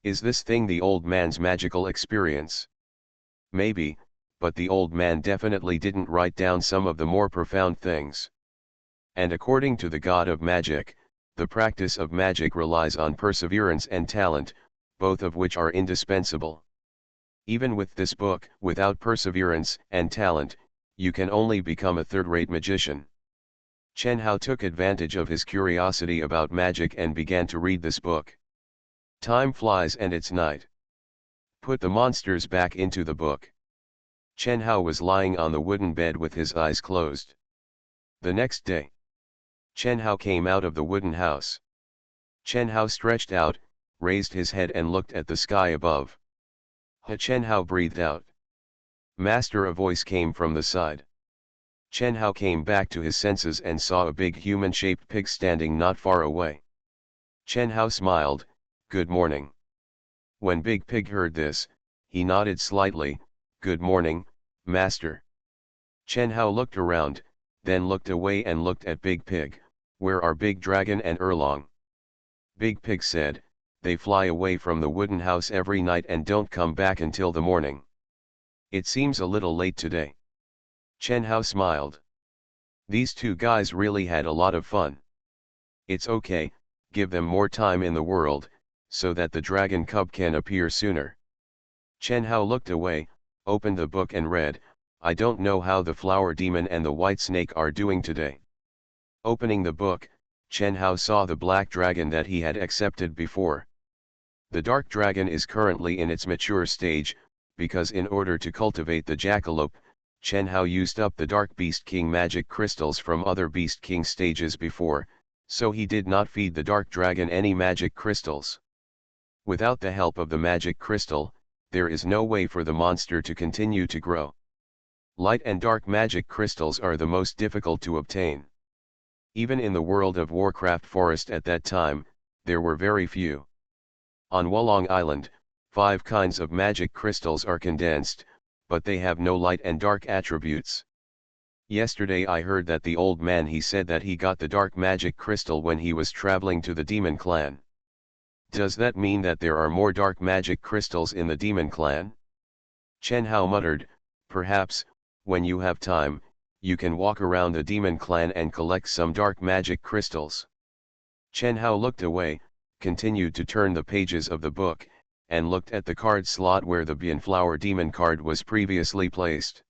S1: Is this thing the old man's magical experience? Maybe, but the old man definitely didn't write down some of the more profound things. And according to the god of magic, the practice of magic relies on perseverance and talent, both of which are indispensable. Even with this book, without perseverance and talent, you can only become a third-rate magician. Chen Hao took advantage of his curiosity about magic and began to read this book. Time flies and it's night. Put the monsters back into the book. Chen Hao was lying on the wooden bed with his eyes closed. The next day, Chen Hao came out of the wooden house. Chen Hao stretched out, raised his head and looked at the sky above. Chen Hao breathed out. Master, a voice came from the side. Chen Hao came back to his senses and saw a big human-shaped pig standing not far away. Chen Hao smiled, "Good morning." When Big Pig heard this, he nodded slightly, "Good morning, master." Chen Hao looked around, then looked away and looked at Big Pig, "Where are Big Dragon and Erlong?" Big Pig said, "They fly away from the wooden house every night and don't come back until the morning. It seems a little late today." Chen Hao smiled. These two guys really had a lot of fun. It's okay, give them more time in the world, so that the dragon cub can appear sooner. Chen Hao looked away, opened the book and read, "I don't know how the flower demon and the white snake are doing today." Opening the book, Chen Hao saw the black dragon that he had accepted before. The dark dragon is currently in its mature stage, because in order to cultivate the jackalope, Chen Hao used up the Dark Beast King magic crystals from other Beast King stages before, so he did not feed the Dark Dragon any magic crystals. Without the help of the magic crystal, there is no way for the monster to continue to grow. Light and dark magic crystals are the most difficult to obtain. Even in the World of Warcraft forest at that time, there were very few. On Wolong Island, 5 kinds of magic crystals are condensed, but they have no light and dark attributes. Yesterday I heard that the old man he said that he got the dark magic crystal when he was traveling to the demon clan. Does that mean that there are more dark magic crystals in the demon clan? Chen Hao muttered, "Perhaps, when you have time, you can walk around the demon clan and collect some dark magic crystals." Chen Hao looked away, continued to turn the pages of the book, and looked at the card slot where the Bienflower Demon card was previously placed.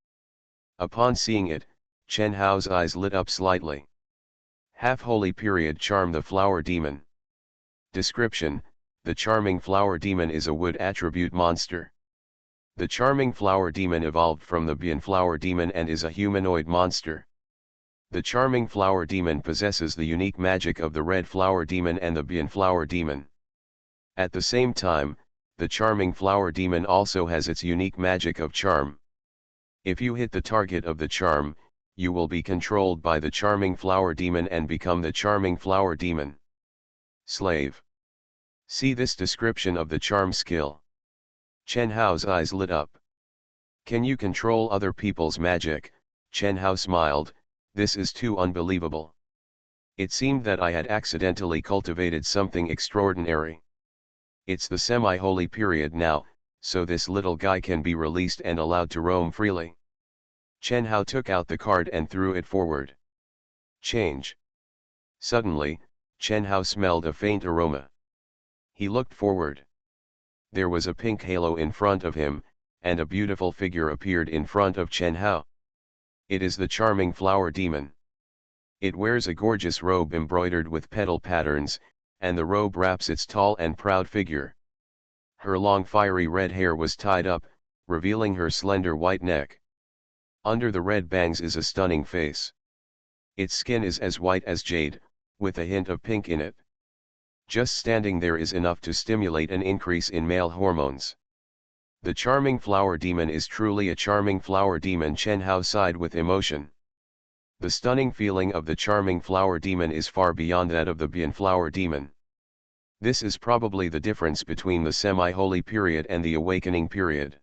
S1: Upon seeing it, Chen Hao's eyes lit up slightly. Half-holy period charm the flower demon. Description: the charming flower demon is a wood attribute monster. The charming flower demon evolved from the Bienflower demon and is a humanoid monster. The charming flower demon possesses the unique magic of the red flower demon and the Bienflower demon. At the same time, the charming flower demon also has its unique magic of charm. If you hit the target of the charm, you will be controlled by the charming flower demon and become the charming flower demon. Slave. See this description of the charm skill. Chen Hao's eyes lit up. Can you control other people's magic, Chen Hao smiled, "This is too unbelievable. It seemed that I had accidentally cultivated something extraordinary. It's the semi-holy period now, so this little guy can be released and allowed to roam freely." Chen Hao took out the card and threw it forward. Change. Suddenly, Chen Hao smelled a faint aroma. He looked forward. There was a pink halo in front of him, and a beautiful figure appeared in front of Chen Hao. It is the charming flower demon. It wears a gorgeous robe embroidered with petal patterns, and the robe wraps its tall and proud figure. Her long fiery red hair was tied up, revealing her slender white neck. Under the red bangs is a stunning face. Its skin is as white as jade, with a hint of pink in it. Just standing there is enough to stimulate an increase in male hormones. The charming flower demon is truly a charming flower demon. Chen Hao sighed with emotion. The stunning feeling of the charming flower demon is far beyond that of the Bian flower demon. This is probably the difference between the semi-holy period and the awakening period.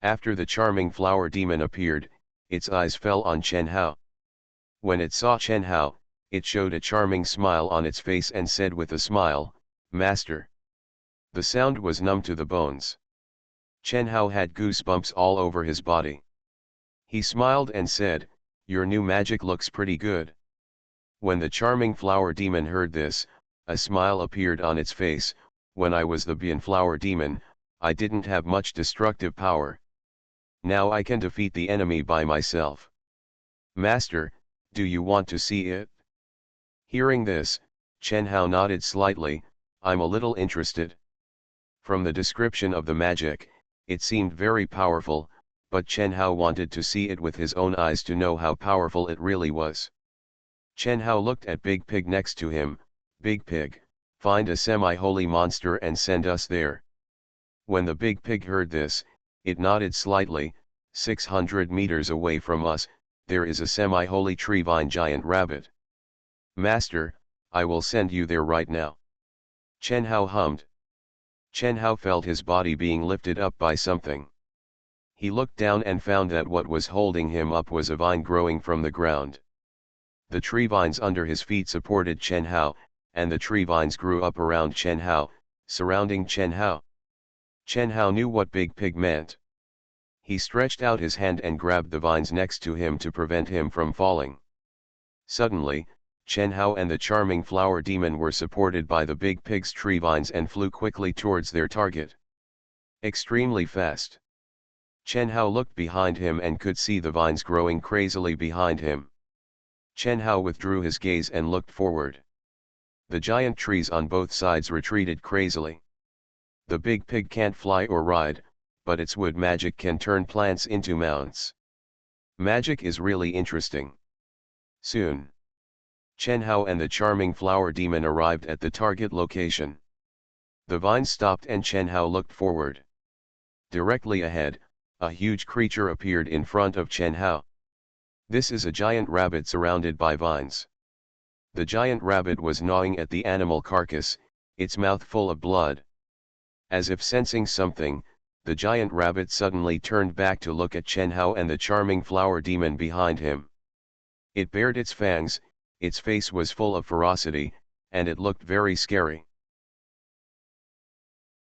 S1: After the charming flower demon appeared, its eyes fell on Chen Hao. When it saw Chen Hao, it showed a charming smile on its face and said with a smile, "Master." The sound was numb to the bones. Chen Hao had goosebumps all over his body. He smiled and said, "Your new magic looks pretty good." When the charming flower demon heard this, a smile appeared on its face. "When I was the Bian flower demon, I didn't have much destructive power. Now I can defeat the enemy by myself. Master, do you want to see it?" Hearing this, Chen Hao nodded slightly, "I'm a little interested." From the description of the magic, it seemed very powerful, but Chen Hao wanted to see it with his own eyes to know how powerful it really was. Chen Hao looked at Big Pig next to him. "Big Pig, find a semi-holy monster and send us there." When the Big Pig heard this, it nodded slightly. 600 meters away from us, there is a semi-holy tree vine giant rabbit. Master, I will send you there right now." Chen Hao hummed. Chen Hao felt his body being lifted up by something. He looked down and found that what was holding him up was a vine growing from the ground. The tree vines under his feet supported Chen Hao, and the tree vines grew up around Chen Hao, surrounding Chen Hao. Chen Hao knew what Big Pig meant. He stretched out his hand and grabbed the vines next to him to prevent him from falling. Suddenly, Chen Hao and the charming flower demon were supported by the Big Pig's tree vines and flew quickly towards their target. Extremely fast. Chen Hao looked behind him and could see the vines growing crazily behind him. Chen Hao withdrew his gaze and looked forward. The giant trees on both sides retreated crazily. The Big Pig can't fly or ride, but its wood magic can turn plants into mounts. Magic is really interesting. Soon, Chen Hao and the charming flower demon arrived at the target location. The vines stopped and Chen Hao looked forward. Directly ahead, a huge creature appeared in front of Chen Hao. This is a giant rabbit surrounded by vines. The giant rabbit was gnawing at the animal carcass, its mouth full of blood. As if sensing something, the giant rabbit suddenly turned back to look at Chen Hao and the charming flower demon behind him. It bared its fangs, its face was full of ferocity, and it looked very scary.